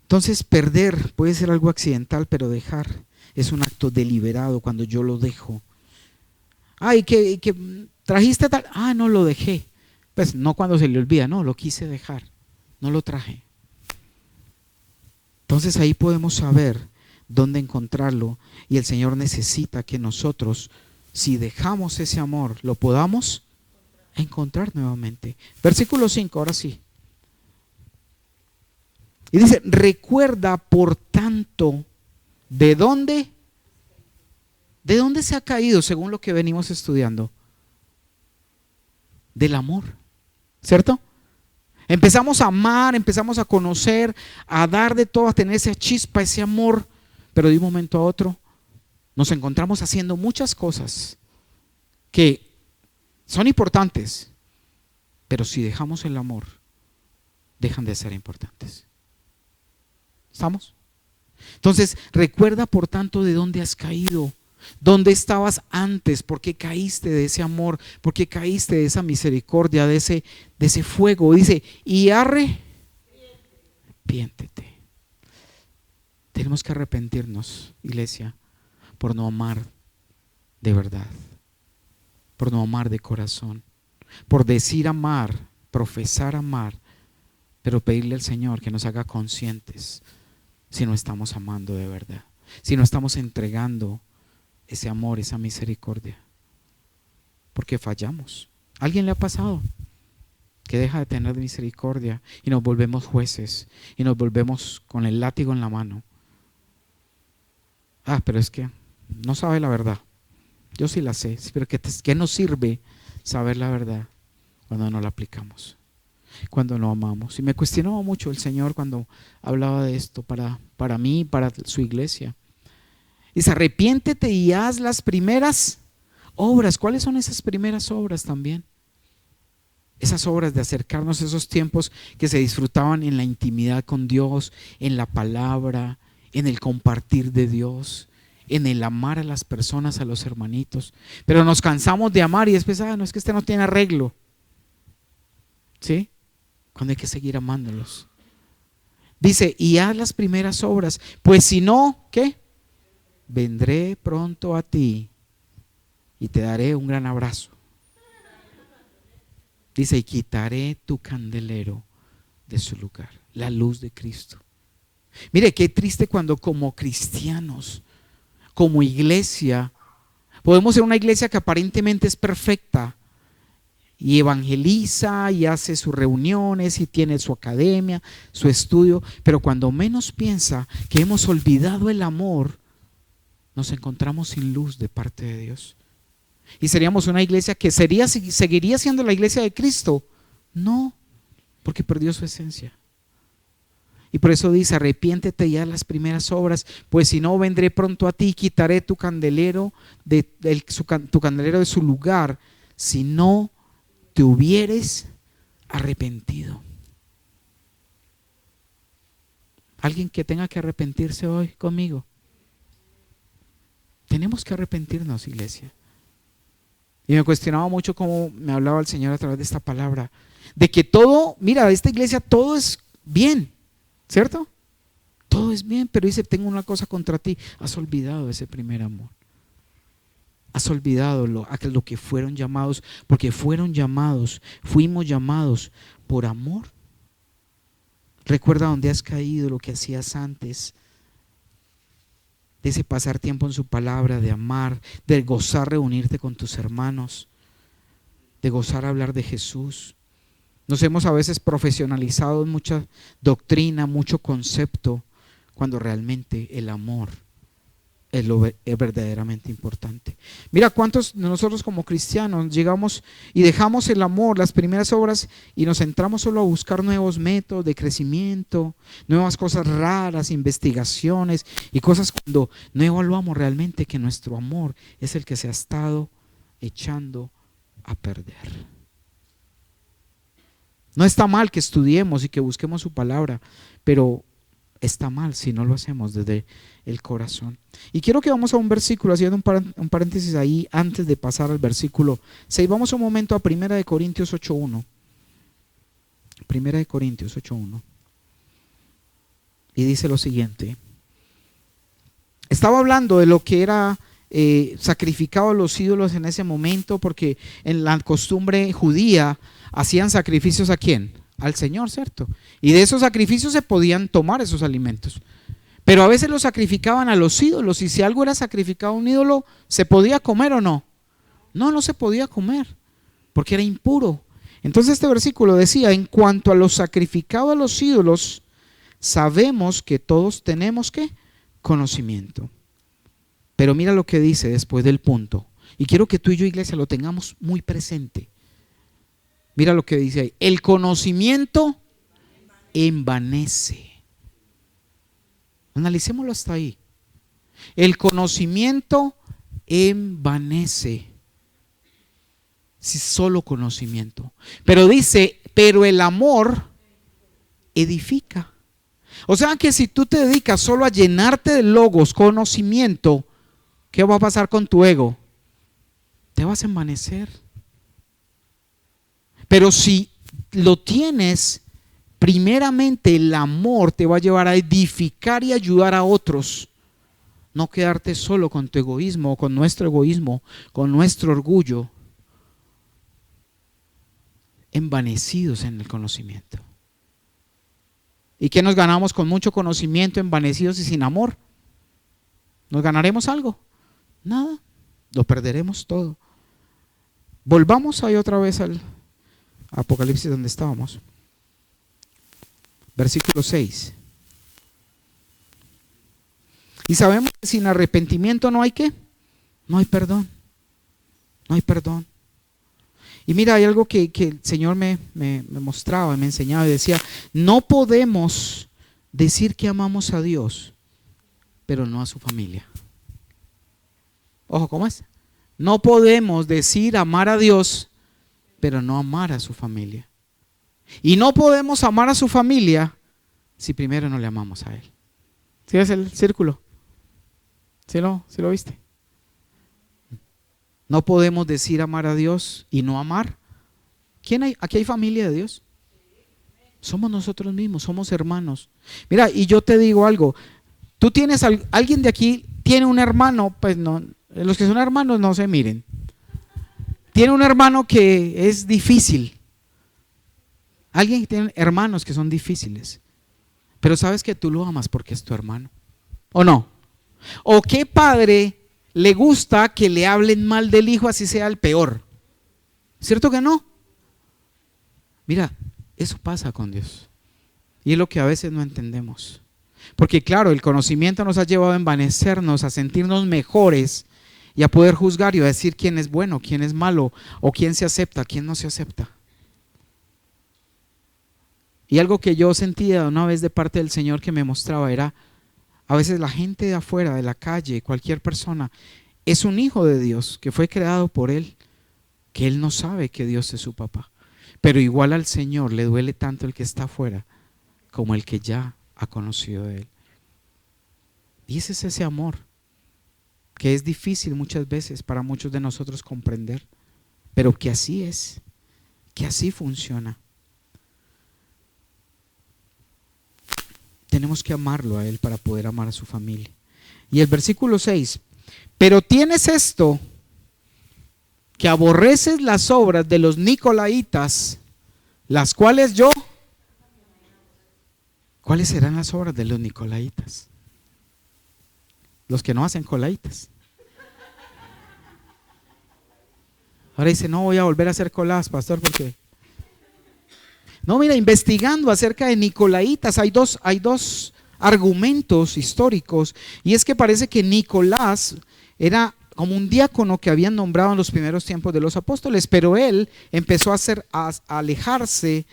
Entonces perder puede ser algo accidental, pero dejar es un acto deliberado cuando yo lo dejo. Ay, que trajiste tal, no lo dejé, pues no cuando se le olvida, no, lo quise dejar, no lo traje. Entonces ahí podemos saber dónde encontrarlo, y el Señor necesita que nosotros, si dejamos ese amor, lo podamos encontrar nuevamente. Versículo 5, ahora sí. Y dice, recuerda por tanto, ¿de dónde se ha caído según lo que venimos estudiando? Del amor, ¿cierto? Empezamos a amar, empezamos a conocer, a dar de todo, a tener esa chispa, ese amor. Pero de un momento a otro nos encontramos haciendo muchas cosas que son importantes, pero si dejamos el amor, dejan de ser importantes. ¿Estamos? Entonces, recuerda por tanto de dónde has caído, dónde estabas antes, por qué caíste de ese amor, por qué caíste de esa misericordia, de ese fuego. Dice, y arrepiéntete. Tenemos que arrepentirnos, iglesia, por no amar de verdad, por no amar de corazón, por decir amar, profesar amar, pero pedirle al Señor que nos haga conscientes si no estamos amando de verdad, si no estamos entregando ese amor, esa misericordia, porque fallamos. ¿A alguien le ha pasado que deja de tener misericordia y nos volvemos jueces y nos volvemos con el látigo en la mano? Pero es que no sabe la verdad. Yo sí la sé, pero ¿qué nos sirve saber la verdad cuando no la aplicamos? Cuando no amamos. Y me cuestionaba mucho el Señor cuando hablaba de esto para mí, para su iglesia. Dice, arrepiéntete y haz las primeras obras. ¿Cuáles son esas primeras obras también? Esas obras de acercarnos a esos tiempos que se disfrutaban en la intimidad con Dios, en la palabra, en el compartir de Dios, en el amar a las personas, a los hermanitos. Pero nos cansamos de amar y después, no, es que este no tiene arreglo. ¿Sí? Cuando hay que seguir amándolos. Dice, y haz las primeras obras, pues si no, ¿qué? Vendré pronto a ti y te daré un gran abrazo. Dice, y quitaré tu candelero de su lugar, la luz de Cristo. Mire, qué triste cuando como cristianos, como iglesia, podemos ser una iglesia que aparentemente es perfecta y evangeliza y hace sus reuniones y tiene su academia, su estudio, pero cuando menos piensa que hemos olvidado el amor, nos encontramos sin luz de parte de Dios. Y seríamos una iglesia que seguiría siendo la iglesia de Cristo. No, porque perdió su esencia. Y por eso dice, arrepiéntete y haz las primeras obras, pues si no, vendré pronto a ti y quitaré tu candelero tu candelero de su lugar, si no te hubieres arrepentido. Alguien que tenga que arrepentirse hoy conmigo. Tenemos que arrepentirnos, iglesia. Y me cuestionaba mucho cómo me hablaba el Señor a través de esta palabra, de que todo, mira, de esta iglesia todo es bien, ¿cierto? Todo todo es bien, pero dice, tengo una cosa contra ti. Has olvidado ese primer amor. Has olvidado lo que fueron llamados, porque fuimos llamados por amor. Recuerda dónde has caído, lo que hacías antes, de ese pasar tiempo en su palabra, de amar, de gozar reunirte con tus hermanos, de gozar hablar de Jesús. Nos hemos a veces profesionalizado en mucha doctrina, mucho concepto, cuando realmente el amor es verdaderamente importante. Mira cuántos de nosotros como cristianos llegamos y dejamos el amor, las primeras obras, y nos centramos solo a buscar nuevos métodos de crecimiento, nuevas cosas raras, investigaciones y cosas, cuando no evaluamos realmente que nuestro amor es el que se ha estado echando a perder. No está mal que estudiemos y que busquemos su palabra, pero está mal si no lo hacemos desde el corazón. Y quiero que vamos a un versículo, haciendo un paréntesis ahí antes de pasar al versículo 6. Vamos un momento a 1 Corintios 8:1. 1 Corintios 8:1. Y dice lo siguiente. Estaba hablando de lo que era sacrificado a los ídolos en ese momento, porque en la costumbre judía hacían sacrificios ¿a quién? Al Señor, ¿cierto? Y de esos sacrificios se podían tomar esos alimentos. Pero a veces los sacrificaban a los ídolos, y si algo era sacrificado a un ídolo, ¿se podía comer o no? No, no se podía comer, porque era impuro. Entonces este versículo decía, en cuanto a lo sacrificado a los ídolos, sabemos que todos tenemos ¿qué? Conocimiento. Pero mira lo que dice después del punto, y quiero que tú y yo, iglesia, lo tengamos muy presente. Mira lo que dice ahí, el conocimiento envanece. Analicémoslo hasta ahí. El conocimiento envanece. Si solo conocimiento. Pero dice, pero el amor edifica. O sea que si tú te dedicas solo a llenarte de logos, conocimiento, ¿qué va a pasar con tu ego? Te vas a envanecer. Pero si lo tienes, primeramente el amor te va a llevar a edificar y ayudar a otros. No quedarte solo con tu egoísmo, con nuestro egoísmo, con nuestro orgullo, envanecidos en el conocimiento. ¿Y qué nos ganamos con mucho conocimiento, envanecidos y sin amor? ¿Nos ganaremos algo? Nada, lo perderemos todo. Volvamos ahí otra vez al Apocalipsis donde estábamos. Versículo 6. Y sabemos que sin arrepentimiento no hay ¿qué? No hay perdón. No hay perdón. Y mira, hay algo que el Señor me mostraba, me enseñaba y decía, no podemos decir que amamos a Dios, pero no a su familia. Ojo, ¿cómo es? No podemos decir amar a Dios, pero no amar a su familia. Y no podemos amar a su familia si primero no le amamos a Él. ¿Sí ves el círculo? ¿Sí lo viste? No podemos decir amar a Dios y no amar. ¿Quién hay? ¿Aquí hay familia de Dios? Somos nosotros mismos, somos hermanos. Mira, y yo te digo algo. Tú tienes, alguien de aquí tiene un hermano, pues no, los que son hermanos no se miren. Tiene un hermano que es difícil. Alguien que tiene hermanos que son difíciles. Pero sabes que tú lo amas porque es tu hermano. ¿O no? ¿O qué padre le gusta que le hablen mal del hijo, así sea el peor? ¿Cierto que no? Mira, eso pasa con Dios. Y es lo que a veces no entendemos. Porque claro, el conocimiento nos ha llevado a envanecernos, a sentirnos mejores y a poder juzgar y a decir quién es bueno, quién es malo, o quién se acepta, quién no se acepta. Y algo que yo sentía una vez de parte del Señor que me mostraba era, a veces la gente de afuera, de la calle, cualquier persona, es un hijo de Dios que fue creado por Él, que Él no sabe que Dios es su papá. Pero igual al Señor le duele tanto el que está afuera como el que ya ha conocido de Él. Y ese es ese amor que es difícil muchas veces para muchos de nosotros comprender, pero que así es, que así funciona. tenemos que amarlo a Él para poder amar a su familia. Y el versículo 6, pero tienes esto, que aborreces las obras de los nicolaitas, las cuales yo... ¿Cuáles serán las obras de los nicolaitas? Los que no hacen colaitas. Ahora dice, no voy a volver a hacer colas, pastor, porque... No, mira, investigando acerca de nicolaitas, hay dos argumentos históricos, y es que parece que Nicolás era como un diácono que habían nombrado en los primeros tiempos de los apóstoles, pero él empezó a alejarse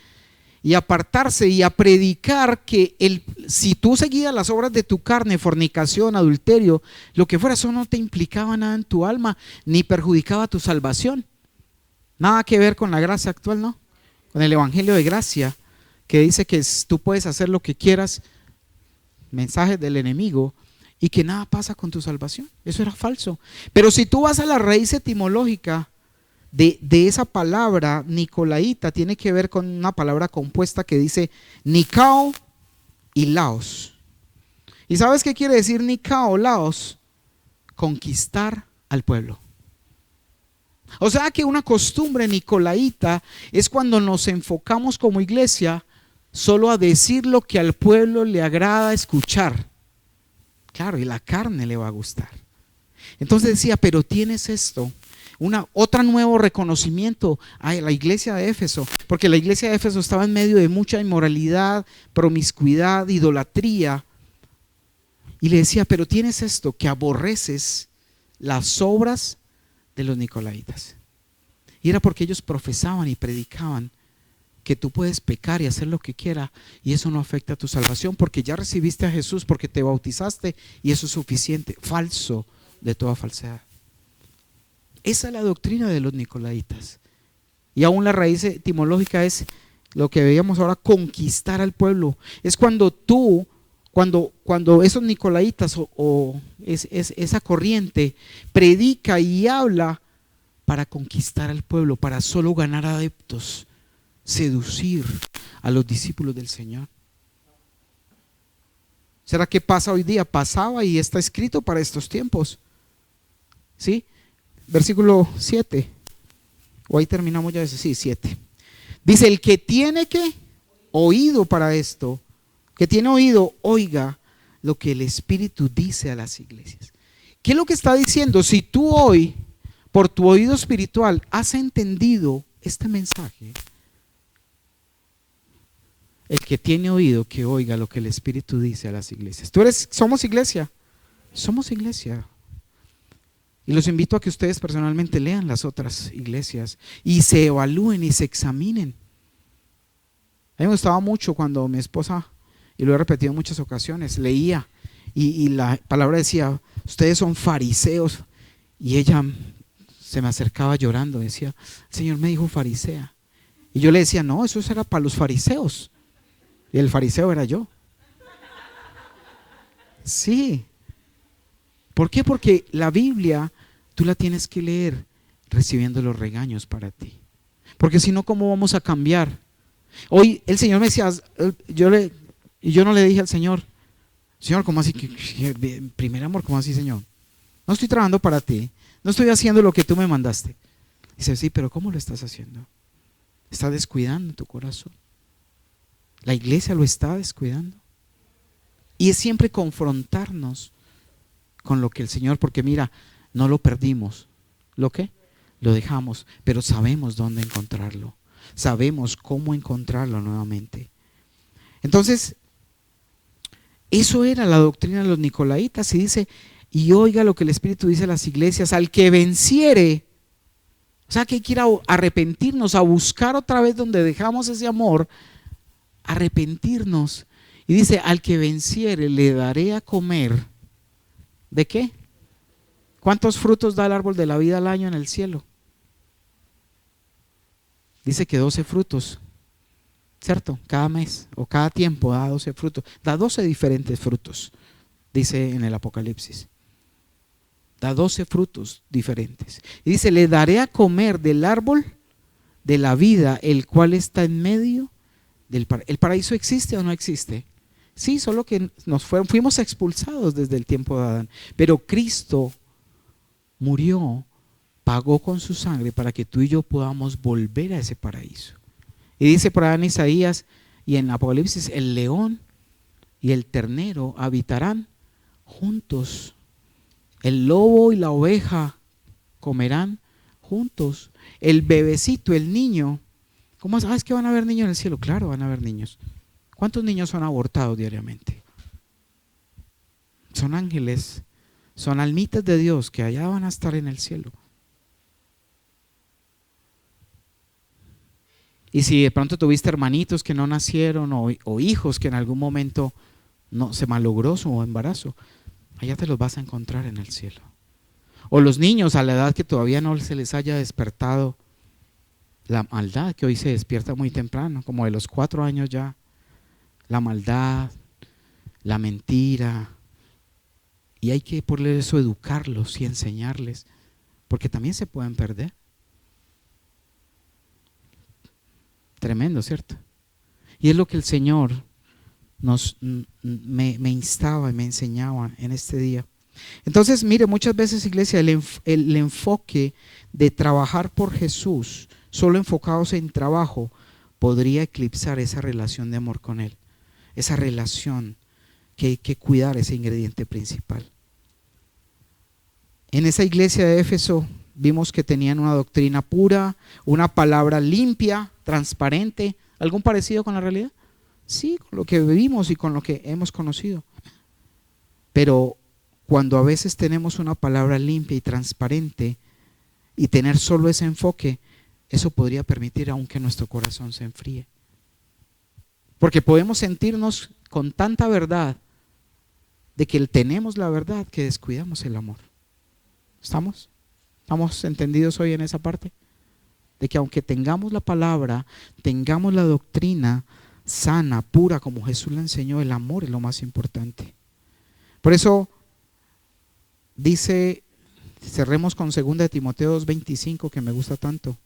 y apartarse y a predicar que si tú seguías las obras de tu carne, fornicación, adulterio, lo que fuera, eso no te implicaba nada en tu alma, ni perjudicaba tu salvación. Nada que ver con la gracia actual, ¿no? Con el evangelio de gracia, que dice que tú puedes hacer lo que quieras, mensajes del enemigo, y que nada pasa con tu salvación. Eso era falso. Pero si tú vas a la raíz etimológica de esa palabra nicolaíta, tiene que ver con una palabra compuesta que dice Nikao y Laos. ¿Y sabes qué quiere decir Nikao, Laos? Conquistar al pueblo. O sea que una costumbre nicolaíta es cuando nos enfocamos como iglesia solo a decir lo que al pueblo le agrada escuchar. Claro, y la carne le va a gustar. Entonces decía, pero tienes esto, otro nuevo reconocimiento a la iglesia de Éfeso, porque la iglesia de Éfeso estaba en medio de mucha inmoralidad, promiscuidad, idolatría, y le decía, pero tienes esto, que aborreces las obras de los nicolaitas. Y era porque ellos profesaban y predicaban que tú puedes pecar y hacer lo que quieras y eso no afecta a tu salvación porque ya recibiste a Jesús, porque te bautizaste y eso es suficiente. Falso de toda falsedad. Esa es la doctrina de los nicolaitas. Y aún la raíz etimológica es lo que veíamos ahora, conquistar al pueblo. Es cuando cuando esos nicolaitas esa corriente predica y habla para conquistar al pueblo, para solo ganar adeptos, seducir a los discípulos del Señor. ¿Será que pasa hoy día? Pasaba y está escrito para estos tiempos. ¿Sí? Versículo 7. O ahí terminamos ya eso. Sí, 7. Dice, el que tiene oído para esto, que tiene oído, oiga lo que el Espíritu dice a las iglesias. ¿Qué es lo que está diciendo? Si tú hoy, por tu oído espiritual, has entendido este mensaje, el que tiene oído, que oiga lo que el Espíritu dice a las iglesias. Somos iglesia. Y los invito a que ustedes personalmente lean las otras iglesias y se evalúen y se examinen. A mí me gustaba mucho cuando mi esposa, y lo he repetido en muchas ocasiones, leía y la palabra decía, ustedes son fariseos, y ella se me acercaba llorando, decía, el Señor me dijo farisea, y yo le decía, no, eso era para los fariseos, y el fariseo era yo. Sí. ¿Por qué? Porque la Biblia tú la tienes que leer recibiendo los regaños para ti, porque si no, ¿cómo vamos a cambiar? Hoy el Señor me decía, y yo no le dije al Señor, ¿cómo así? Primer amor, ¿cómo así, Señor? No estoy trabajando para ti, no estoy haciendo lo que tú me mandaste. Dice, sí, pero ¿cómo lo estás haciendo? Estás descuidando tu corazón. La iglesia lo está descuidando. Y es siempre confrontarnos con lo que el Señor, porque mira, no lo perdimos. ¿Lo qué? Lo dejamos, pero sabemos dónde encontrarlo. Sabemos cómo encontrarlo nuevamente. Entonces, eso era la doctrina de los nicolaitas. Y dice, y oiga lo que el Espíritu dice a las iglesias, al que venciere, o sea que hay que ir a arrepentirnos, a buscar otra vez donde dejamos ese amor, arrepentirnos. Y dice, al que venciere le daré a comer. ¿De qué? ¿Cuántos frutos da el árbol de la vida al año en el cielo? Dice que 12 frutos, ¿cierto? Cada mes o cada tiempo da 12 frutos. Da 12 diferentes frutos, dice en el Apocalipsis. Da 12 frutos diferentes. Y dice, le daré a comer del árbol de la vida, el cual está en medio del paraíso. ¿El paraíso existe o no existe? Sí, solo que fuimos expulsados desde el tiempo de Adán. Pero Cristo murió, pagó con su sangre para que tú y yo podamos volver a ese paraíso. Y dice por ahí en Isaías y en Apocalipsis, el león y el ternero habitarán juntos. El lobo y la oveja comerán juntos. El bebecito, el niño. ¿Cómo sabes que van a haber niños en el cielo? Claro, van a haber niños. ¿Cuántos niños son abortados diariamente? Son ángeles, son almitas de Dios que allá van a estar en el cielo. Y si de pronto tuviste hermanitos que no nacieron o hijos que en algún momento no se malogró su embarazo, allá te los vas a encontrar en el cielo. O los niños a la edad que todavía no se les haya despertado la maldad, que hoy se despierta muy temprano, como de los 4 años ya. La maldad, la mentira. Y hay que por eso educarlos y enseñarles, porque también se pueden perder. Tremendo, ¿cierto? Y es lo que el Señor me instaba y me enseñaba en este día. Entonces, mire, muchas veces, iglesia, el enfoque de trabajar por Jesús, solo enfocados en trabajo, podría eclipsar esa relación de amor con Él. Esa relación que hay que cuidar, ese ingrediente principal. En esa iglesia de Éfeso vimos que tenían una doctrina pura, una palabra limpia, transparente. ¿Algún parecido con la realidad? Sí, con lo que vivimos y con lo que hemos conocido. Pero cuando a veces tenemos una palabra limpia y transparente y tener solo ese enfoque, eso podría permitir aún que nuestro corazón se enfríe. Porque podemos sentirnos con tanta verdad de que tenemos la verdad que descuidamos el amor. ¿Estamos? ¿Estamos entendidos hoy en esa parte? De que aunque tengamos la palabra, tengamos la doctrina sana, pura, como Jesús la enseñó, el amor es lo más importante. Por eso dice, cerremos con 2 Timoteo 2:25, que me gusta tanto.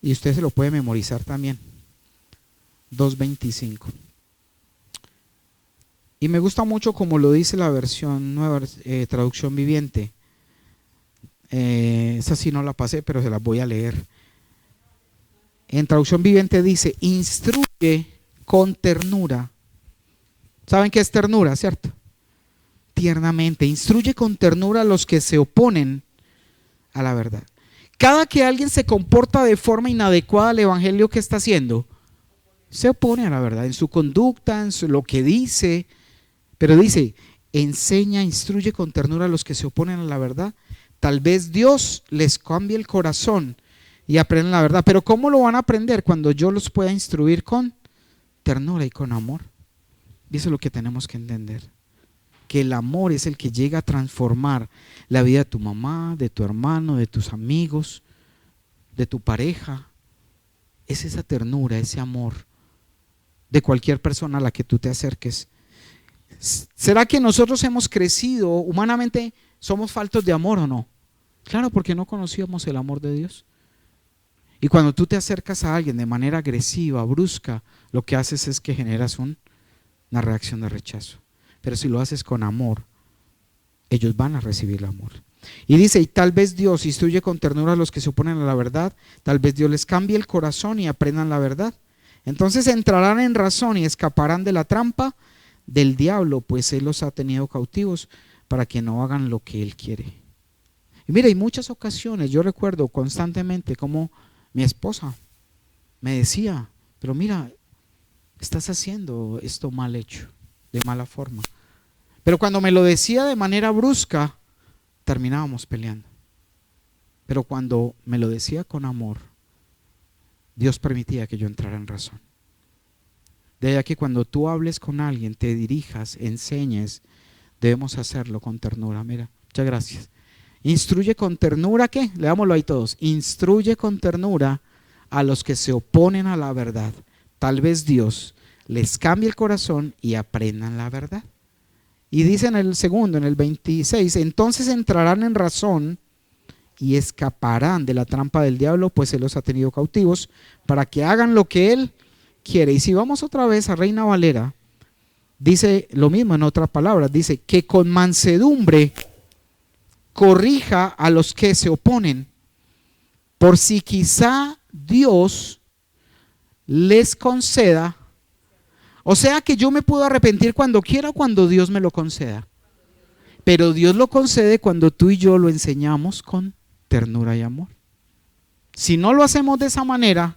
Y usted se lo puede memorizar también. 2:25. Y me gusta mucho como lo dice la versión nueva, traducción viviente. Esa sí no la pasé, pero se la voy a leer. En traducción viviente dice: instruye con ternura. ¿Saben qué es ternura, cierto? Tiernamente. Instruye con ternura a los que se oponen a la verdad. Cada que alguien se comporta de forma inadecuada al evangelio, ¿qué está haciendo? Se opone a la verdad, en su conducta, en lo que dice. Pero dice, enseña, instruye con ternura a los que se oponen a la verdad. Tal vez Dios les cambie el corazón y aprendan la verdad. Pero ¿cómo lo van a aprender? Cuando yo los pueda instruir con ternura y con amor. Y eso es lo que tenemos que entender. Que el amor es el que llega a transformar la vida de tu mamá, de tu hermano, de tus amigos, de tu pareja. Es esa ternura, ese amor de cualquier persona a la que tú te acerques. ¿Será que nosotros hemos crecido humanamente, somos faltos de amor o no? Claro, porque no conocíamos el amor de Dios. Y cuando tú te acercas a alguien de manera agresiva, brusca, lo que haces es que generas una reacción de rechazo. Pero si lo haces con amor, ellos van a recibir el amor. Y dice, y tal vez Dios instruye con ternura a los que se oponen a la verdad, tal vez Dios les cambie el corazón y aprendan la verdad. Entonces entrarán en razón y escaparán de la trampa del diablo, pues Él los ha tenido cautivos para que no hagan lo que Él quiere. Y mira, hay muchas ocasiones, yo recuerdo constantemente como mi esposa me decía, pero mira, estás haciendo esto mal hecho, de mala forma. Pero cuando me lo decía de manera brusca, terminábamos peleando. Pero cuando me lo decía con amor, Dios permitía que yo entrara en razón. De ahí que cuando tú hables con alguien, te dirijas, enseñes, debemos hacerlo con ternura. Mira, muchas gracias. Instruye con ternura, ¿qué? Leámoslo ahí todos. Instruye con ternura a los que se oponen a la verdad. Tal vez Dios les cambie el corazón y aprendan la verdad. Y dice en el segundo, en el 26, entonces entrarán en razón y escaparán de la trampa del diablo, pues Él los ha tenido cautivos para que hagan lo que Él quiere. Y si vamos otra vez a Reina Valera, dice lo mismo en otras palabras, dice que con mansedumbre corrija a los que se oponen, por si quizá Dios les conceda. O sea que yo me puedo arrepentir cuando quiera o cuando Dios me lo conceda. Pero Dios lo concede cuando tú y yo lo enseñamos con ternura y amor. Si no lo hacemos de esa manera,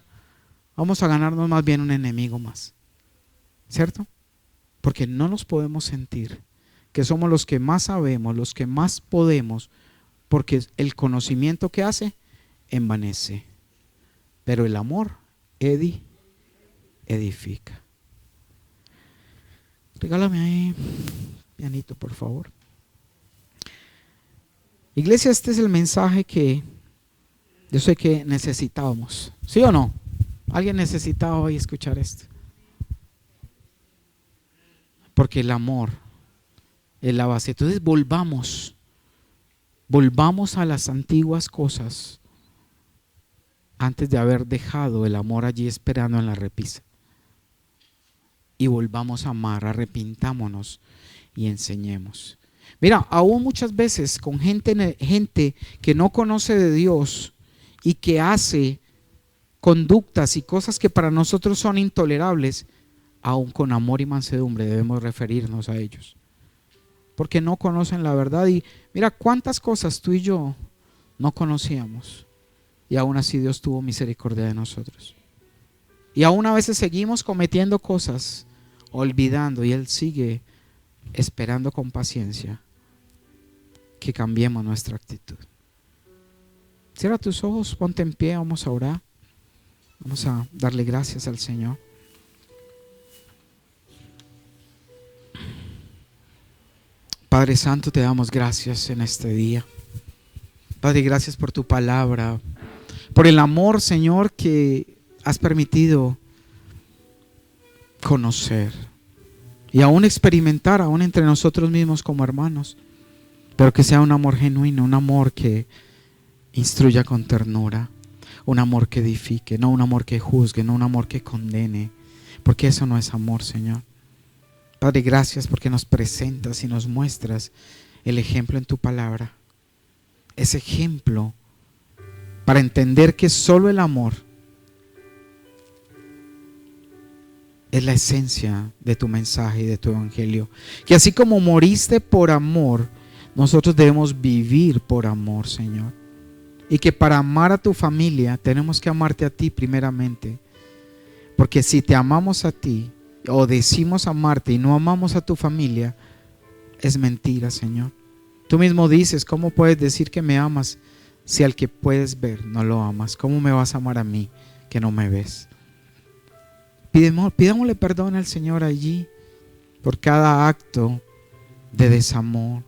vamos a ganarnos más bien un enemigo más. ¿Cierto? Porque no nos podemos sentir que somos los que más sabemos, los que más podemos, porque el conocimiento que hace envanece, pero el amor edifica. Regálame ahí, pianito, por favor. Iglesia, este es el mensaje que yo sé que necesitábamos. ¿Sí o no? ¿Alguien necesitaba hoy escuchar esto? Porque el amor es la base. Entonces volvamos a las antiguas cosas antes de haber dejado el amor allí esperando en la repisa. Y volvamos a amar, arrepintámonos y enseñemos. Mira, aún muchas veces con gente que no conoce de Dios y que hace conductas y cosas que para nosotros son intolerables, aún con amor y mansedumbre debemos referirnos a ellos, porque no conocen la verdad. Y mira cuántas cosas tú y yo no conocíamos, y aún así Dios tuvo misericordia de nosotros. Y aún a veces seguimos cometiendo cosas, olvidando, y Él sigue esperando con paciencia que cambiemos nuestra actitud. Cierra tus ojos, ponte en pie, vamos a orar, vamos a darle gracias al Señor. Padre Santo, te damos gracias en este día. Padre, gracias por tu palabra, por el amor, Señor, que has permitido conocer y aún experimentar, aún entre nosotros mismos como hermanos, pero que sea un amor genuino, un amor que instruya con ternura, un amor que edifique, no un amor que juzgue, no un amor que condene, porque eso no es amor, Señor. Padre, gracias porque nos presentas y nos muestras el ejemplo en tu palabra, ese ejemplo para entender que solo el amor es la esencia de tu mensaje y de tu evangelio, que así como moriste por amor, nosotros debemos vivir por amor, Señor, y que para amar a tu familia tenemos que amarte a ti primeramente, porque si te amamos a ti o decimos amarte y no amamos a tu familia, es mentira, Señor. Tú mismo dices, ¿cómo puedes decir que me amas si al que puedes ver no lo amas? ¿Cómo me vas a amar a mí que no me ves? Pidámosle perdón al Señor allí por cada acto de desamor,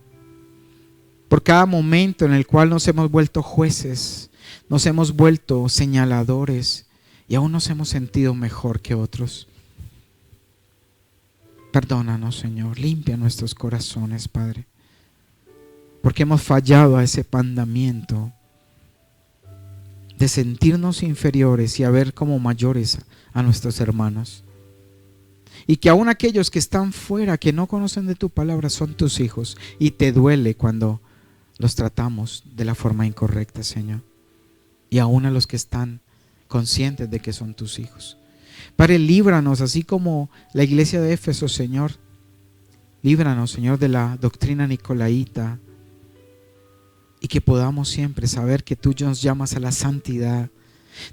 por cada momento en el cual nos hemos vuelto jueces, nos hemos vuelto señaladores y aún nos hemos sentido mejor que otros. Perdónanos, Señor, limpia nuestros corazones, Padre, porque hemos fallado a ese mandamiento de sentirnos inferiores y a ver como mayores a nuestros hermanos. Y que aún aquellos que están fuera, que no conocen de tu palabra, son tus hijos, y te duele cuando los tratamos de la forma incorrecta, Señor. Y aún a los que están conscientes de que son tus hijos. Padre, líbranos, así como la iglesia de Éfeso, Señor. Líbranos, Señor, de la doctrina nicolaíta, y que podamos siempre saber que tú nos llamas a la santidad,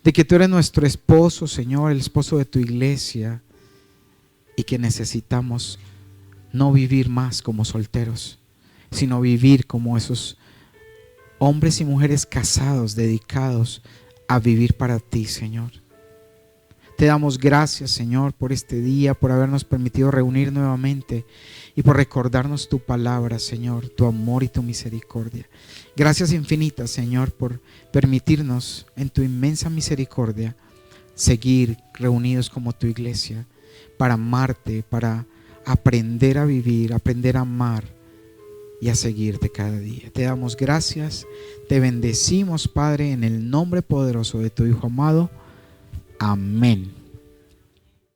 de que tú eres nuestro esposo, Señor, el esposo de tu iglesia, y que necesitamos no vivir más como solteros, sino vivir como esos hombres y mujeres casados, dedicados a vivir para ti, Señor. Te damos gracias, Señor, por este día, por habernos permitido reunir nuevamente y por recordarnos tu palabra, Señor, tu amor y tu misericordia. Gracias infinitas, Señor, por permitirnos en tu inmensa misericordia seguir reunidos como tu iglesia para amarte, para aprender a vivir, aprender a amar y a seguirte cada día. Te damos gracias, te bendecimos, Padre, en el nombre poderoso de tu Hijo amado. Amén.